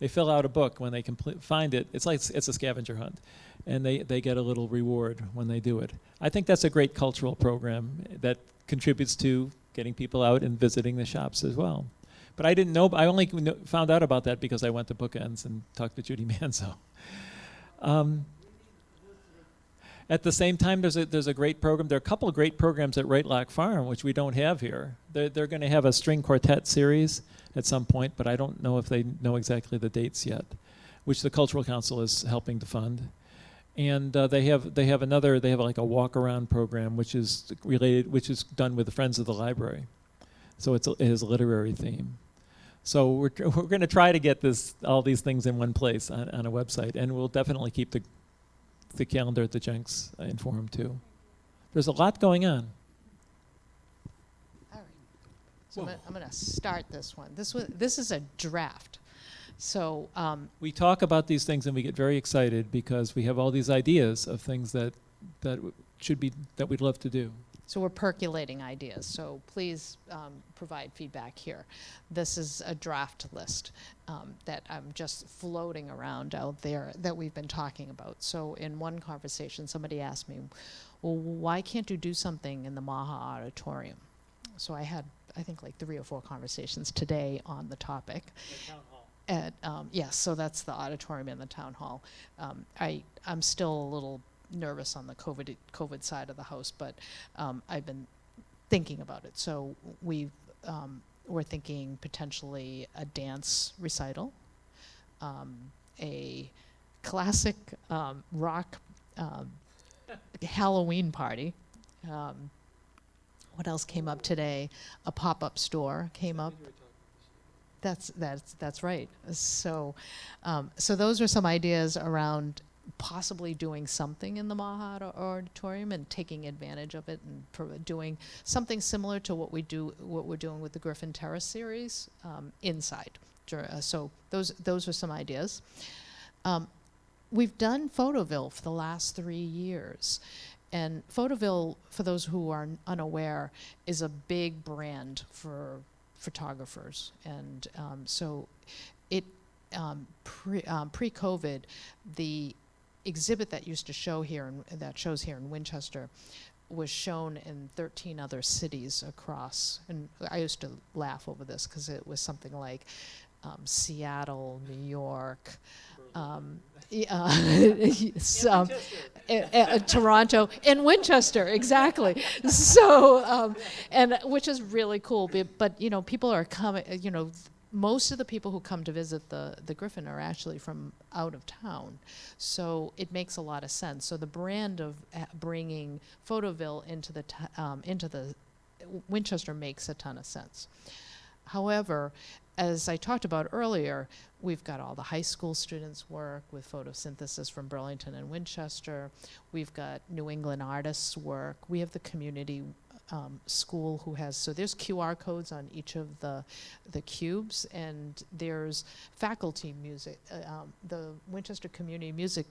fill out a book. When they find it, it's a scavenger hunt, and they get a little reward when they do it. I think that's a great cultural program that contributes to getting people out and visiting the shops as well. But I didn't know. I only found out about that because I went to Bookends and talked to Judy Manzo. At the same time, there's a great program. There are a couple of great programs at Right Lock Farm, which we don't have here. They're going to have a string quartet series at some point, but I don't know if they know exactly the dates yet, which the Cultural Council is helping to fund. And they have like a walk around program, which is done with the Friends of the Library. So it has a literary theme. So we're going to try to get all these things in one place on a website, and we'll definitely keep the calendar at the Jenks informed too. There's a lot going on. All right. So I'm going to start this one. This is a draft. So We talk about these things and we get very excited because we have all these ideas of things that we'd love to do. So we're percolating ideas, so please provide feedback here. This is a draft list that I'm just floating around out there that we've been talking about. So in one conversation, somebody asked me, well, why can't you do something in the Maha Auditorium? So I had, I think, like 3 or 4 conversations today on the topic. The town hall. Yes, so that's the auditorium in the town hall. I'm still a little nervous on the COVID side of the house, but I've been thinking about it. So we're thinking potentially a dance recital, a classic rock Halloween party. What else came up today? A pop-up store came up. That's right. So those are some ideas around possibly doing something in the Maha Auditorium and taking advantage of it and doing something similar to what we're doing with the Griffin Terrace series inside. So those are some ideas. We've done Photoville for the last 3 years. And Photoville, for those who are unaware, is a big brand for photographers. And so it, pre-COVID, the exhibit that used to show here, that shows here in Winchester, was shown in 13 other cities across. And I used to laugh over this because it was something like Seattle, New York, Toronto, and Winchester, exactly. So, and which is really cool. But you know, people are coming. You know, most of the people who come to visit the Griffin are actually from out of town, so it makes a lot of sense. So the brand of bringing Photoville into the Winchester makes a ton of sense. However, as I talked about earlier, we've got all the high school students work with photosynthesis from Burlington and Winchester. We've got New England artists work. We have the community school who has, so there's QR codes on each of the cubes, and there's faculty music. The Winchester Community Music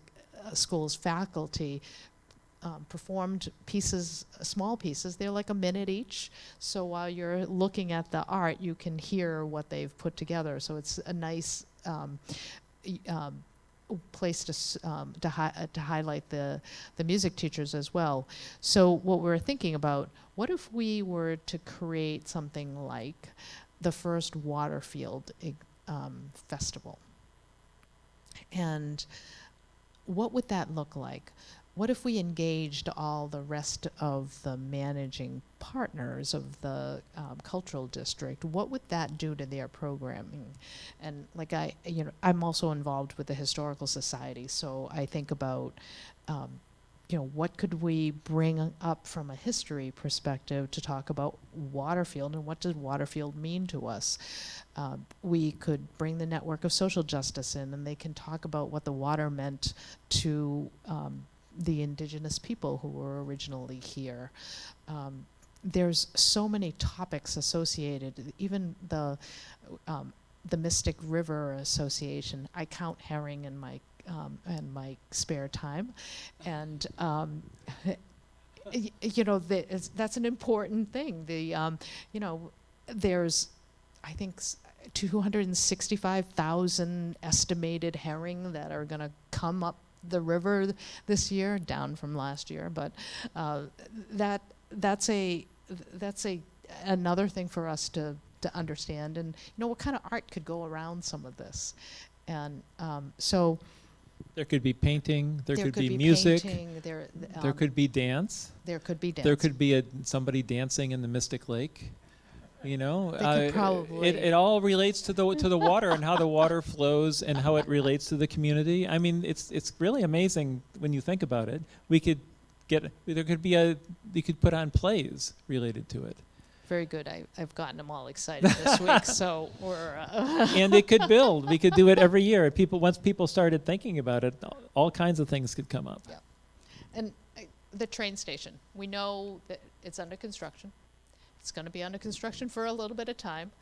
School's faculty performed pieces, small pieces. They're like a minute each. So while you're looking at the art, you can hear what they've put together. So it's a nice place to highlight the music teachers as well. So what we're thinking about, what if we were to create something like the first Waterfield festival? And what would that look like? What if we engaged all the rest of the managing partners of the cultural district? What would that do to their programming? And like I'm also involved with the Historical Society, so I think about, what could we bring up from a history perspective to talk about Waterfield, and what does Waterfield mean to us? We could bring the network of social justice in, and they can talk about what the water meant to the indigenous people who were originally here. There's so many topics associated, even the Mystic River Association. I count herring in my spare time, and that's an important thing. There's, I think, 265,000 estimated herring that are going to come up the river this year, down from last year, but that's another thing for us to understand, and what kind of art could go around some of this. And so There could be painting, there could be be music, painting, there could be dance, there could be dance. there could be somebody dancing in the Mystic Lake. You know, They could probably it all relates to the water and how the water flows and how it relates to the community. I mean, it's really amazing when you think about it. You could put on plays related to it. very good. I've gotten them all excited this week, so we're And it could build. We could do it every year. Once people started thinking about it, all kinds of things could come up. Yeah. And the train station, we know that it's under construction. It's going to be under construction for a little bit of time.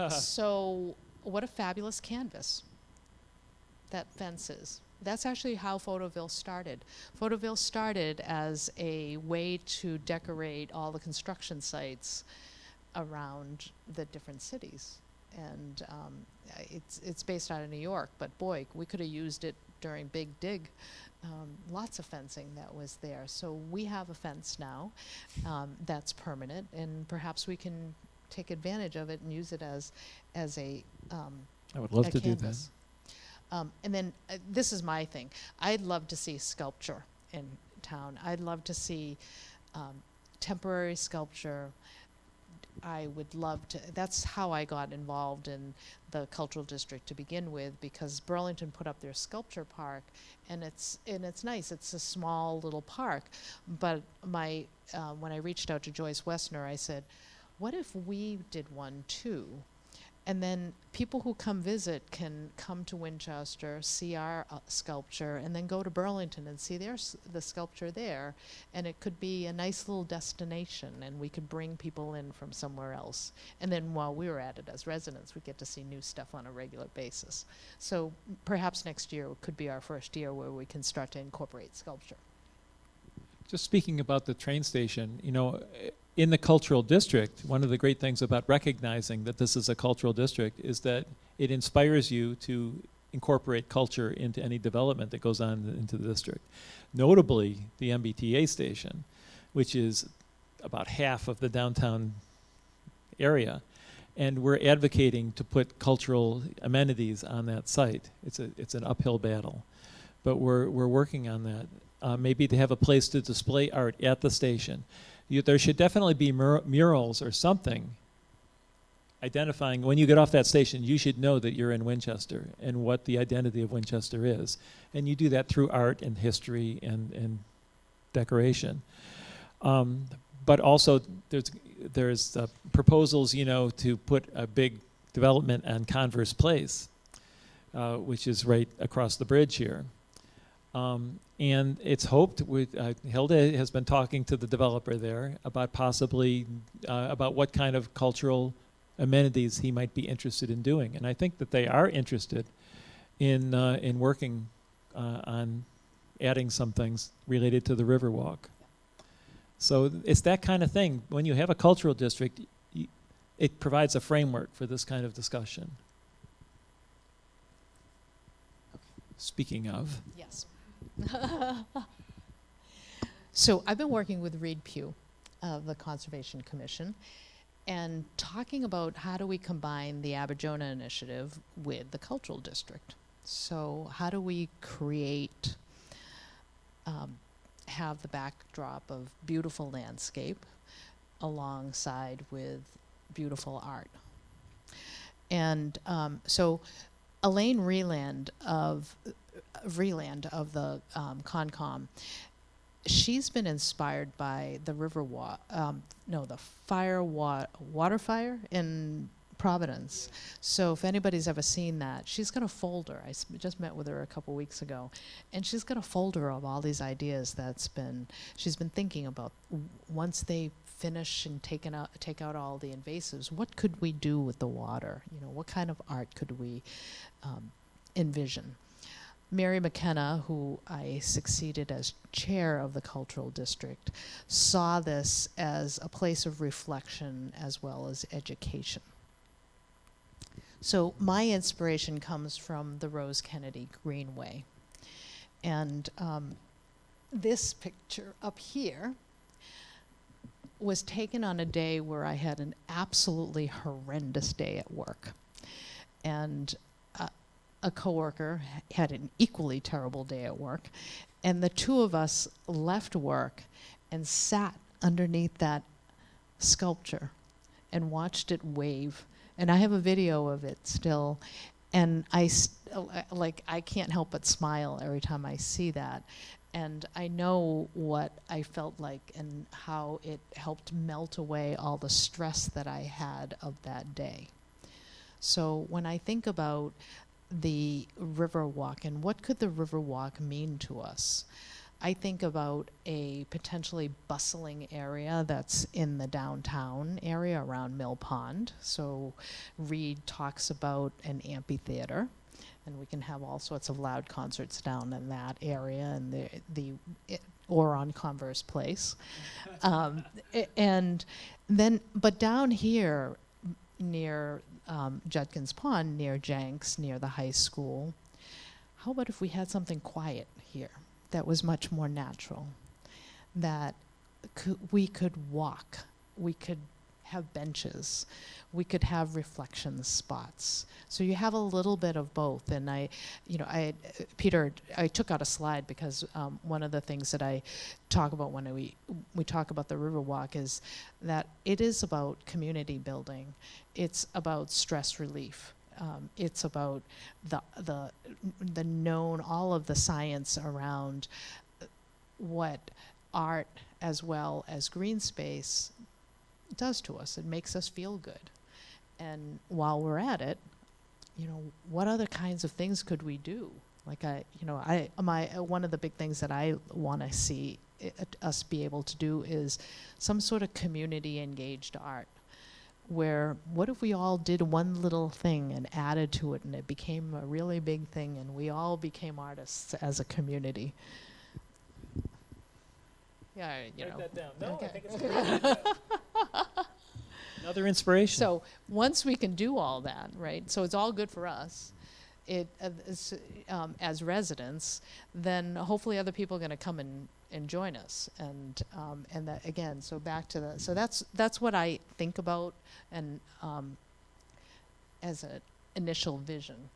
So what a fabulous canvas that fence is. That's actually how Photoville started. Photoville started as a way to decorate all the construction sites around the different cities. And it's based out of New York, but boy, we could have used it during Big Dig. Lots of fencing that was there. So we have a fence now that's permanent, and perhaps we can take advantage of it and use it as a I would love to do that. canvas. And then this is my thing. I'd love to see sculpture in town. I'd love to see temporary sculpture. I would love to. That's how I got involved in the cultural district to begin with, because Burlington put up their sculpture park, and it's nice. It's a small little park, but when I reached out to Joyce Westner, I said, "What if we did one too?" And then people who come visit can come to Winchester, see our sculpture, and then go to Burlington and see the sculpture there. And it could be a nice little destination, and we could bring people in from somewhere else. And then while we were at it as residents, we get to see new stuff on a regular basis. So perhaps next year could be our first year where we can start to incorporate sculpture. Just speaking about the train station, you know, in the cultural district, one of the great things about recognizing that this is a cultural district is that it inspires you to incorporate culture into any development that goes on into the district. Notably, the MBTA station, which is about half of the downtown area, and we're advocating to put cultural amenities on that site. It's an uphill battle, but we're working on that. Maybe to have a place to display art at the station. There should definitely be murals or something identifying when you get off that station. You should know that you're in Winchester and what the identity of Winchester is. And you do that through art and history and decoration. But also there's proposals, you know, to put a big development on Converse Place, which is right across the bridge here. And it's hoped, Hilda has been talking to the developer there about possibly, about what kind of cultural amenities he might be interested in doing. And I think that they are interested in working on adding some things related to the Riverwalk. So it's that kind of thing. When you have a cultural district, it provides a framework for this kind of discussion. Speaking of. Yes. So I've been working with Reed Pugh of the Conservation Commission and talking about how do we combine the Aberjona initiative with the cultural district. So how do we create, have the backdrop of beautiful landscape alongside with beautiful art. And so Elaine Vreeland of the Concom, she's been inspired by the water fire in Providence. So if anybody's ever seen that, she's got a folder. I just met with her a couple weeks ago, and she's got a folder of all these ideas she's been thinking about. Once they finish and take out all the invasives, what could we do with the water? You know, what kind of art could we envision? Mary McKenna, who I succeeded as chair of the cultural district, saw this as a place of reflection as well as education. So my inspiration comes from the Rose Kennedy Greenway. And this picture up here was taken on a day where I had an absolutely horrendous day at work. And a coworker had an equally terrible day at work, and the two of us left work and sat underneath that sculpture and watched it wave. And I have a video of it still, and I can't help but smile every time I see that. And I know what I felt like and how it helped melt away all the stress that I had of that day. So when I think about the Riverwalk and what could the Riverwalk mean to us, I think about a potentially bustling area that's in the downtown area around Mill Pond. So Reed talks about an amphitheater, and we can have all sorts of loud concerts down in that area, and or on Converse Place. And then, but down here near Judkins Pond, near Jenks, near the high school, how about if we had something quiet here that was much more natural, that we could walk, we could have benches, we could have reflection spots. So you have a little bit of both. And Peter, I took out a slide because one of the things that I talk about when we talk about the Riverwalk is that it is about community building. It's about stress relief. It's about the known, all of the science around what art as well as green space does to us. It makes us feel good. And while we're at it, what other kinds of things could we do? Like one of the big things that I want to see us be able to do is some sort of community engaged art, where what if we all did one little thing and added to it and it became a really big thing and we all became artists as a community? Yeah, Write that down. No, Okay. I think it's great. Another inspiration. So once we can do all that, right? So it's all good for us. As residents, then hopefully other people are going to come and join us, and that again. So back to the. So that's what I think about, and as an initial vision.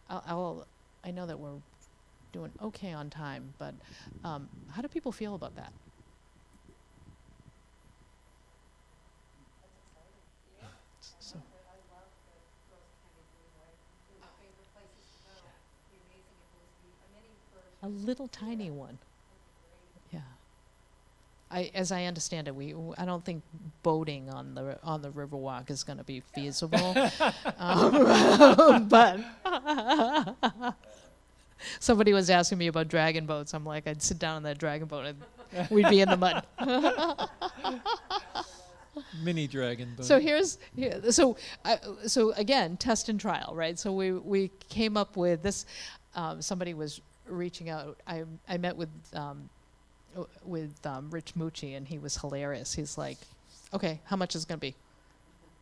I know that we're doing okay on time, but how do people feel about that? So. A little tiny one. Yeah. As I understand it, I don't think boating on the Riverwalk is going to be feasible. But somebody was asking me about dragon boats. I'm like, I'd sit down on that dragon boat and we'd be in the mud. Mini dragon boat. So again, test and trial, right? So we came up with this. Somebody was reaching out. I met with Rich Mucci, and he was hilarious. He's like, okay, how much is it going to be?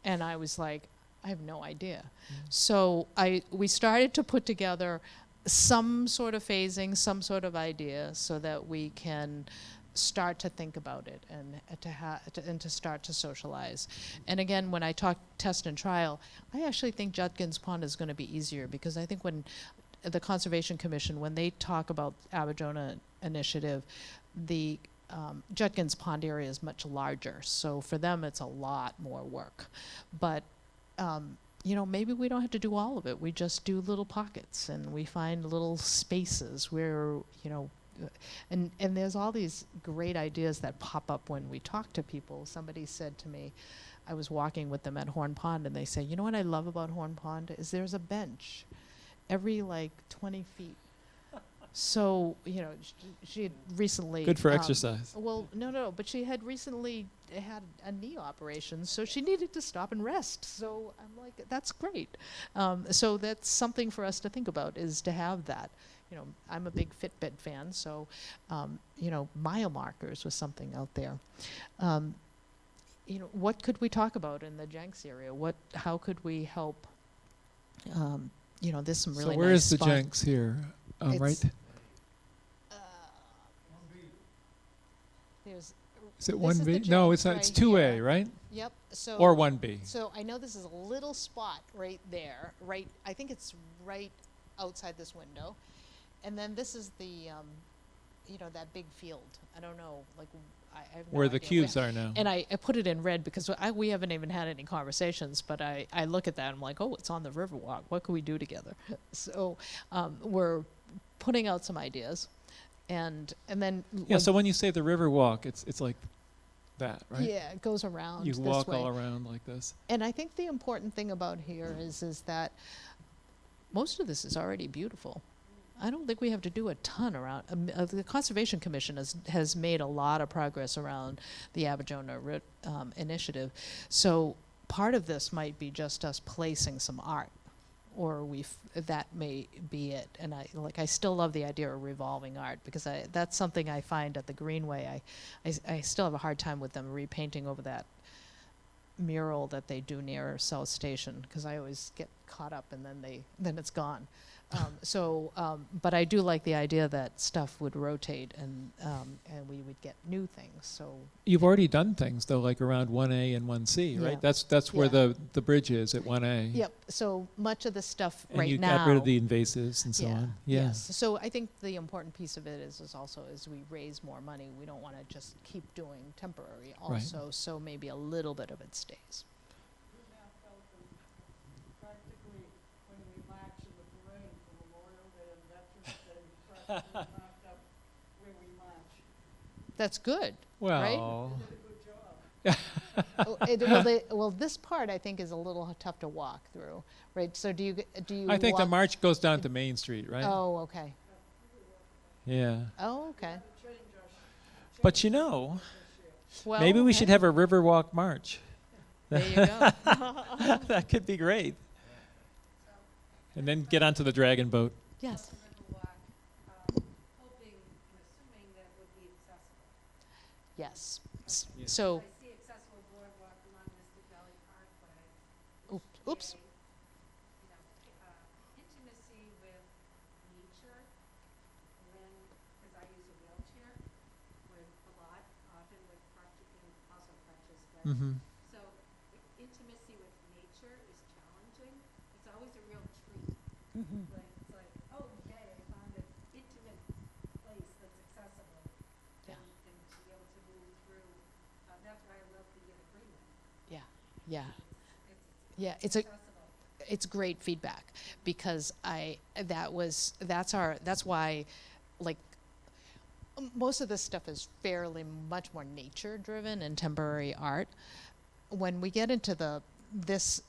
And I was like, I have no idea. So we started to put together some sort of phasing, some sort of idea, so that we can start to think about it and to start to socialize. And again, when I talk test and trial, I actually think Judkins Pond is going to be easier, because I think when the Conservation Commission, when they talk about Aberdona initiative, the Judkins Pond area is much larger. So for them, it's a lot more work. But maybe we don't have to do all of it. We just do little pockets, and we find little spaces where, and there's all these great ideas that pop up when we talk to people. Somebody said to me, I was walking with them at Horn Pond, and they say, you know what I love about Horn Pond is there's a bench every 20 feet. So, she had recently... Good for exercise. Well, no, but she had recently had a knee operation, so she needed to stop and rest. So I'm like, that's great. So that's something for us to think about, is to have that. I'm a big Fitbit fan, so, mile markers was something out there. What could we talk about in the Jenks area? How could we help? There's some really nice So where is the spot. Jenks here? Right? There's, Is it this is 1B? the No, Jenks it's not. It's right 2A, here. right? Yep. So Or 1B. So I know this is a little spot right there. Right. I think it's right outside this window. And then this is the, that big field. I don't know, like, I have no Where the idea cubes are now. And I put it in red because we haven't even had any conversations, but I look at that and I'm like, oh, it's on the Riverwalk. What can we do together? So we're putting out some ideas. And then... Yeah, so when you say the Riverwalk, it's like that, right? Yeah, it goes around You this walk way. all around like this. And I think the important thing about here is that most of this is already beautiful. I don't think we have to do a ton around. The Conservation Commission has made a lot of progress around the Aberdona initiative. So part of this might be just us placing some art, or that may be it. And I still love the idea of revolving art, because that's something I find at the Greenway. I still have a hard time with them repainting over that mural that they do near South Station, because I always get caught up and then it's gone. But I do like the idea that stuff would rotate and we would get new things. So You've already done things though, like around 1A and 1C, right? Yeah. That's where Yeah. the bridge is at 1A. yep. So much of the stuff And right you now. got rid of the invasives and so on. Yeah. Yes. So I think the important piece of it is also as we raise more money, we don't want to just keep doing temporary also. So maybe a little bit of it stays. Practically, when we march in the parade for Memorial Day and Veterans Day, we practically marked up where we march. That's good. Well, They did a good job. Well, this part I think is a little tough to walk through, right? So do you I think the walk- march goes down to Main Street, right? Oh, okay. Yeah. Oh, okay. But you know, Well, maybe we should hey, have a Riverwalk march. There you go. That could be great. And then get onto the dragon boat. Yes. Riverwalk, hoping and assuming that it would be accessible. Yes. Yeah. So, I see accessible boardwalk along Mystic Valley Parkway. oops. Intimacy with nature, because I use a wheelchair often with also crutches, but Mm-hmm. so intimacy with nature is challenging. It's always a real treat. Like, it's like, oh, yay, I found an intimate place that's accessible. Yeah. And to be able to move through, that's why I love the agreement. Yeah. Yeah. It's Yeah. accessible. It's great feedback, because that's why, like, most of this stuff is fairly much more nature driven and temporary art. When we get into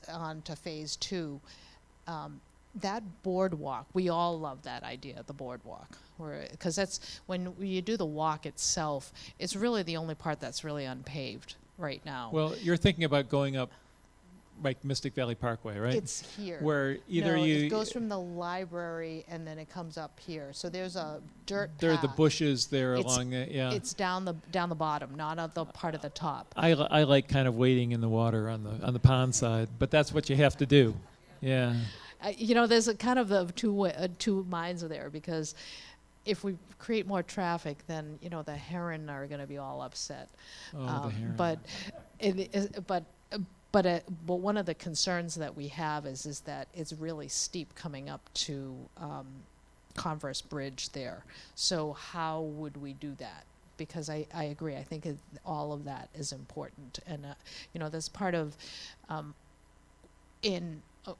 onto phase 2, that boardwalk, we all love that idea, the boardwalk, because that's when you do the walk itself, it's really the only part that's really unpaved right now. Well, you're thinking about going up like Mystic Valley Parkway, right? It's here. Where either no, you it goes from the library and then it comes up here. So there's a dirt there are the path. bushes there It's- along it, yeah. It's down the bottom, not on the part of the top. I like kind of wading in the water on the pond side, but that's what you have to do. Yeah. There's a kind of two minds there, because if we create more traffic, then the heron are going to be all upset. Oh, the heron. But it is, but one of the concerns that we have is that it's really steep coming up to Converse Bridge there. So how would we do that? Because I agree. I think all of that is important, and that's part of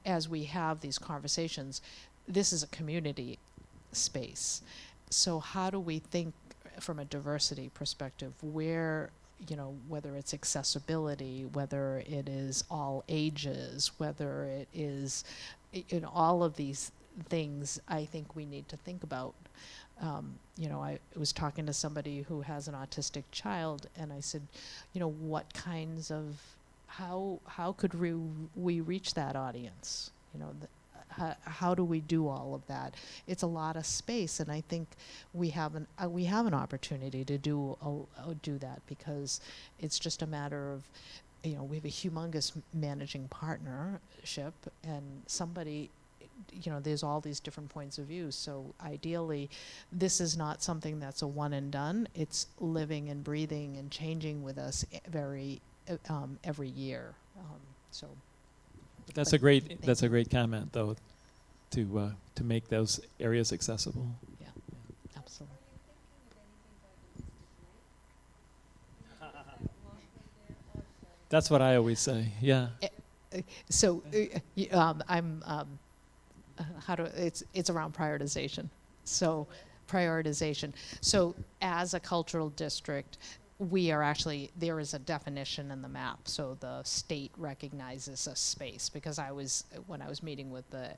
as we have these conversations. This is a community space. So how do we think from a diversity perspective, where whether it's accessibility, whether it is all ages, whether it is, all of these things, I think we need to think about. I was talking to somebody who has an autistic child, and I said, what kinds of, how could we reach that audience? How do we do all of that? It's a lot of space, and I think we have an opportunity to do that, because it's just a matter of, we have a humongous managing partnership, and somebody, there's all these different points of view. So ideally, this is not something that's a one and done. It's living and breathing and changing with us every year. So. That's a great comment, though. to make those areas accessible. Absolutely. That's what I always say. Yeah. So I'm it's around prioritization. So prioritization. So as a cultural district, we are actually, there is a definition in the map. So the state recognizes a space, because when I was meeting with the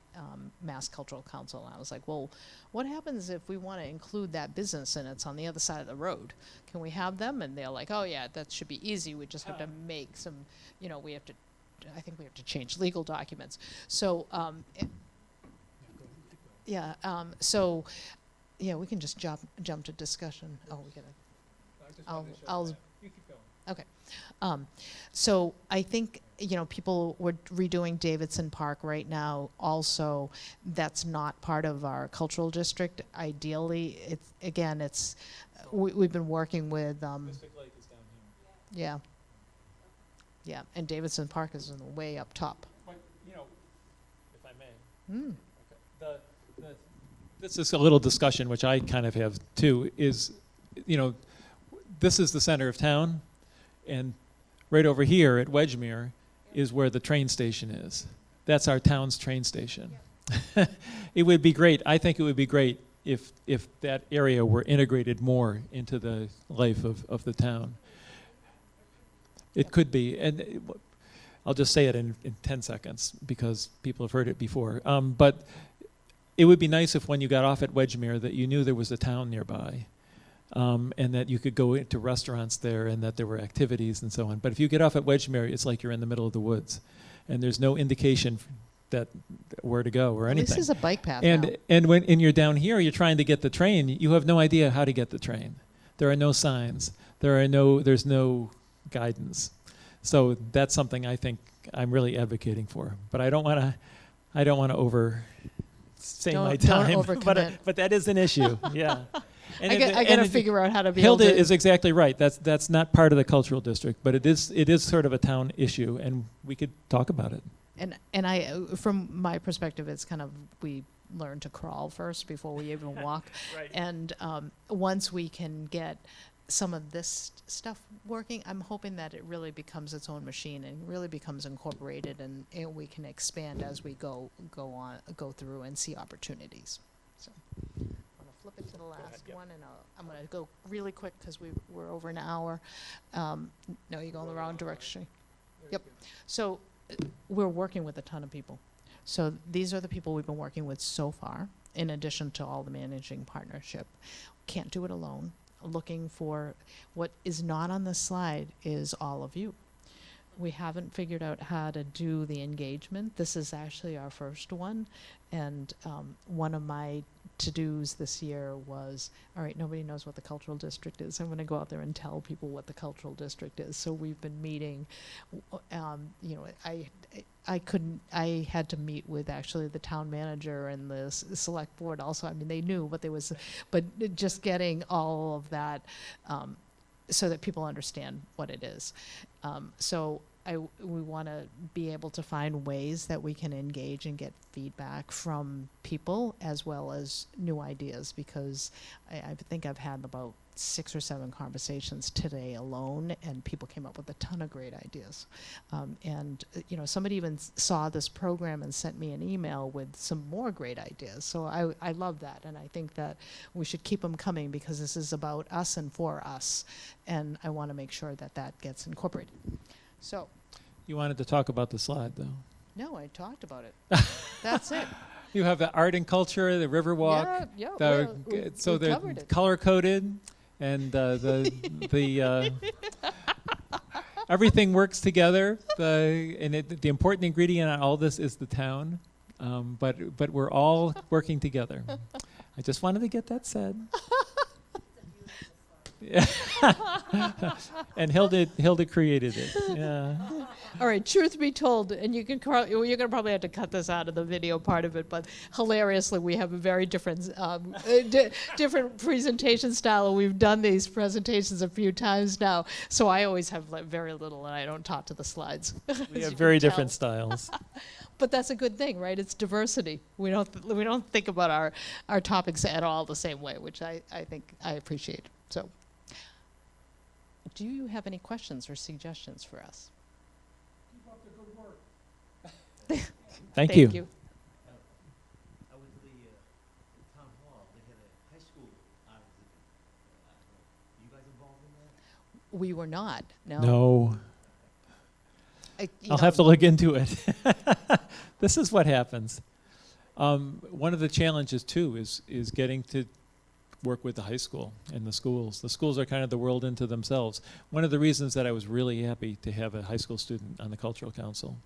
Mass Cultural Council, I was like, well, what happens if we want to include that business and it's on the other side of the road? Can we have them? And they're like, oh yeah, that should be easy. We just have to make some, I think we have to change legal documents. So, we can just jump to discussion. Oh, we gotta. You keep going. Okay. So I think, people were redoing Davidson Park right now. Also, that's not part of our cultural district. Ideally, we've been working with. Mystic Lake is down here. Yeah. Yeah, and Davidson Park is way up top. But, if I may. Mm. Okay. This is a little discussion, which I kind of have too, is, this is the center of town, and right over here at Wedgemere is where the train station is. That's our town's train station. It would be great. I think it would be great if that area were integrated more into the life of the town. It could be, and I'll just say it in 10 seconds because people have heard it before. But it would be nice if when you got off at Wedgemere that you knew there was a town nearby. And that you could go into restaurants there and that there were activities and so on. But if you get off at Wedgemere, it's like you're in the middle of the woods. And there's no indication that where to go or anything. This is a bike path now. And when you're down here, you're trying to get the train, you have no idea how to get the train. There are no signs. There's no guidance. So that's something I think I'm really advocating for. But I don't want to overstay my time. But that is an issue. Yeah. I got to figure out how to be Hilda able to. is exactly right. That's not part of the cultural district, but it is sort of a town issue, and we could talk about it. And I, from my perspective, it's kind of, we learn to crawl first before we even walk. Right. And once we can get some of this stuff working, I'm hoping that it really becomes its own machine and really becomes incorporated, and we can expand as we go through and see opportunities. So. Flip it to the last one, and I'm going to go really quick because we're over an hour. No, you're going the wrong direction. Yep. So we're working with a ton of people. So these are the people we've been working with so far, in addition to all the managing partnership. Can't do it alone. Looking for what is not on the slide is all of you. We haven't figured out how to do the engagement. This is actually our first one. And one of my to-dos this year was, all right, nobody knows what the cultural district is. I'm going to go out there and tell people what the cultural district is. So we've been meeting, I had to meet with actually the town manager and the select board also. I mean, they knew what there was, but just getting all of that so that people understand what it is. So we want to be able to find ways that we can engage and get feedback from people as well as new ideas, because I think I've had about 6 or 7 conversations today alone, and people came up with a ton of great ideas. Somebody even saw this program and sent me an email with some more great ideas. So I love that, and I think that we should keep them coming, because this is about us and for us, and I want to make sure that that gets incorporated. So. You wanted to talk about the slide, though. No, I talked about it. That's it. You have the art and culture, the Riverwalk. Yeah. So they're covered it. color coded, and the everything works together. The important ingredient in all this is the town, but we're all working together. I just wanted to get that said. And Hilda created it. Yeah. All right, truth be told, and you're going to probably have to cut this out of the video part of it, but hilariously, we have a very different different presentation style, and we've done these presentations a few times now, so I always have like very little, and I don't talk to the slides. We as have you very can different tell. styles. But that's a good thing, right? It's diversity. We don't think about our topics at all the same way, which I think I appreciate. So, do you have any questions or suggestions for us? Keep up the good work. Thank you. I was at the town hall, they had a high school art exhibit. You guys involved in that? We were not. No. No. I'll have to look into it. This is what happens. One of the challenges too is getting to work with the high school and the schools. The schools are kind of the world into themselves. One of the reasons that I was really happy to have a high school student on the cultural council.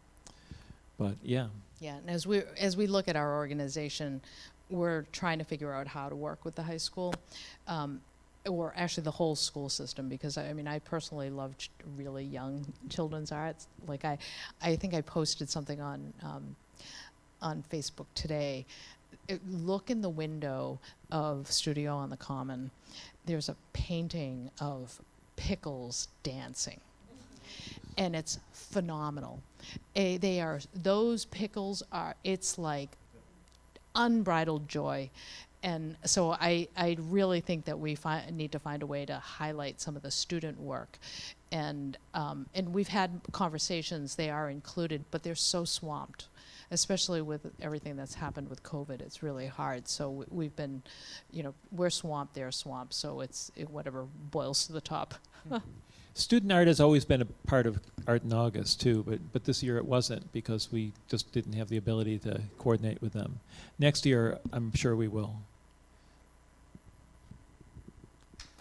But yeah. Yeah, and as we look at our organization, we're trying to figure out how to work with the high school, or actually the whole school system, because I mean, I personally love really young children's arts. Like I think I posted something on Facebook today. Look in the window of Studio on the Common. There's a painting of Pickles dancing, and it's phenomenal. Those pickles are, it's like unbridled joy. And so I really think that we need to find a way to highlight some of the student work. And we've had conversations, they are included, but they're so swamped, especially with everything that's happened with COVID. It's really hard. So we've been, we're swamped, they're swamped, so it's whatever boils to the top. Student art has always been a part of Art in August too, but this year it wasn't because we just didn't have the ability to coordinate with them. Next year, I'm sure we will.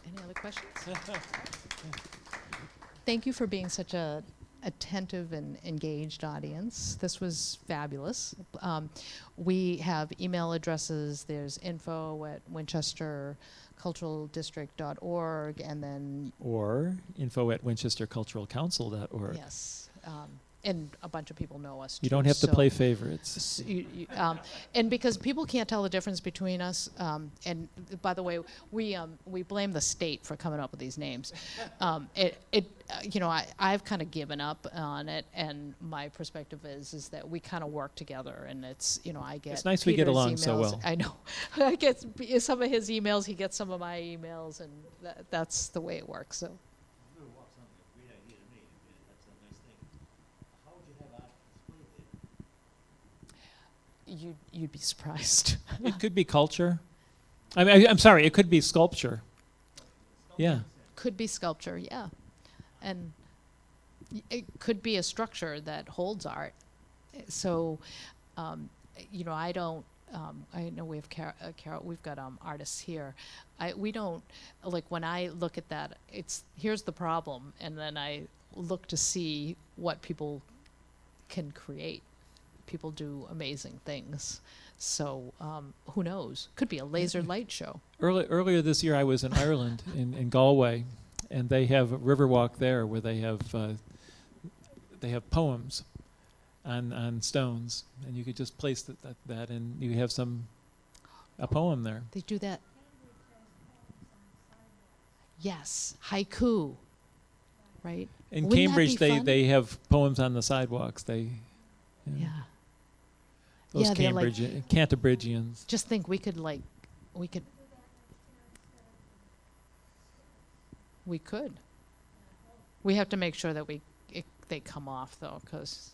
Any other questions? Thank you for being such a attentive and engaged audience. This was fabulous. We have email addresses. There's info@winchesterculturaldistrict.org, and then Or info@winchesterculturalcouncil.org. yes, and a bunch of people know us. You too, don't have to so play favorites. and because people can't tell the difference between us, and by the way, we blame the state for coming up with these names. I've kind of given up on it, and my perspective is that we kind of work together, and it's I get. It's nice we get Peter's along so emails. well. I know. I get some of his emails. He gets some of my emails, and that's the way it works. So. River Walk sounds like a great idea to me. That's a nice thing. How would you have art displayed there? You'd be surprised. It could be culture. I'm sorry, it could be sculpture. Yeah. Could be sculpture, yeah, and it could be a structure that holds art. So, I don't. I know we have Carol. We've got artists here. We don't like when I look at that. Here's the problem, and then I look to see what people can create. People do amazing things. So who knows? Could be a laser light show. Earlier this year, I was in Ireland, in Galway, and they have a Riverwalk there where they have poems on stones, and you could just place that, and you have a poem there. They do that. Yes, haiku. Right. In Wouldn't that Cambridge, be fun? they have poems on the sidewalks. Yeah. Those Yeah, they're like- Cantabrigians. Just think we could. We have to make sure that they come off though, because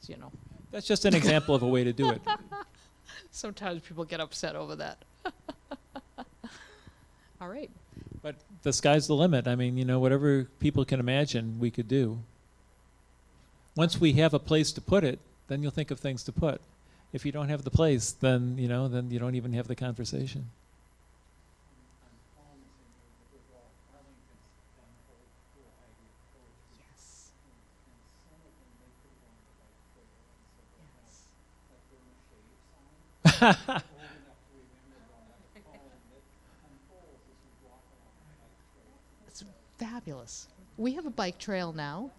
That's just an example of a way to do it. sometimes people get upset over that. All right. But the sky's the limit. I mean, whatever people can imagine, we could do. Once we have a place to put it, then you'll think of things to put. If you don't have the place, then you don't even have the conversation. Yes. It's fabulous. We have a bike trail now.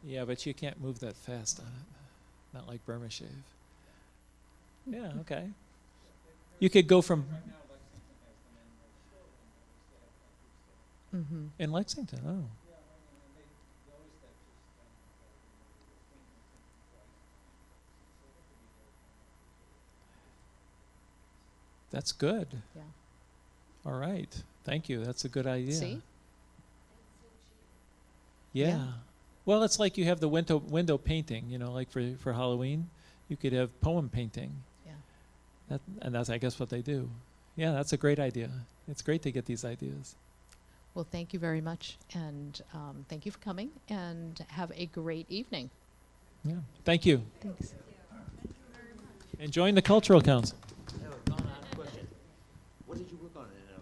Yeah, but you can't move that fast on it. Not like Burma Shave. Yeah, okay. You could go from Mm-hmm. in Lexington. Oh, that's good. Yeah. All right. Thank you. That's a good idea. See? Yeah. Yeah. Well, it's like you have the window painting, like for Halloween, you could have poem painting. Yeah. And that's, I guess, what they do. Yeah, that's a great idea. It's great to get these ideas. Well, thank you very much, and thank you for coming, and have a great evening. Yeah. Thank you. Thanks. And join the Cultural Council. I have a question. What did you work on in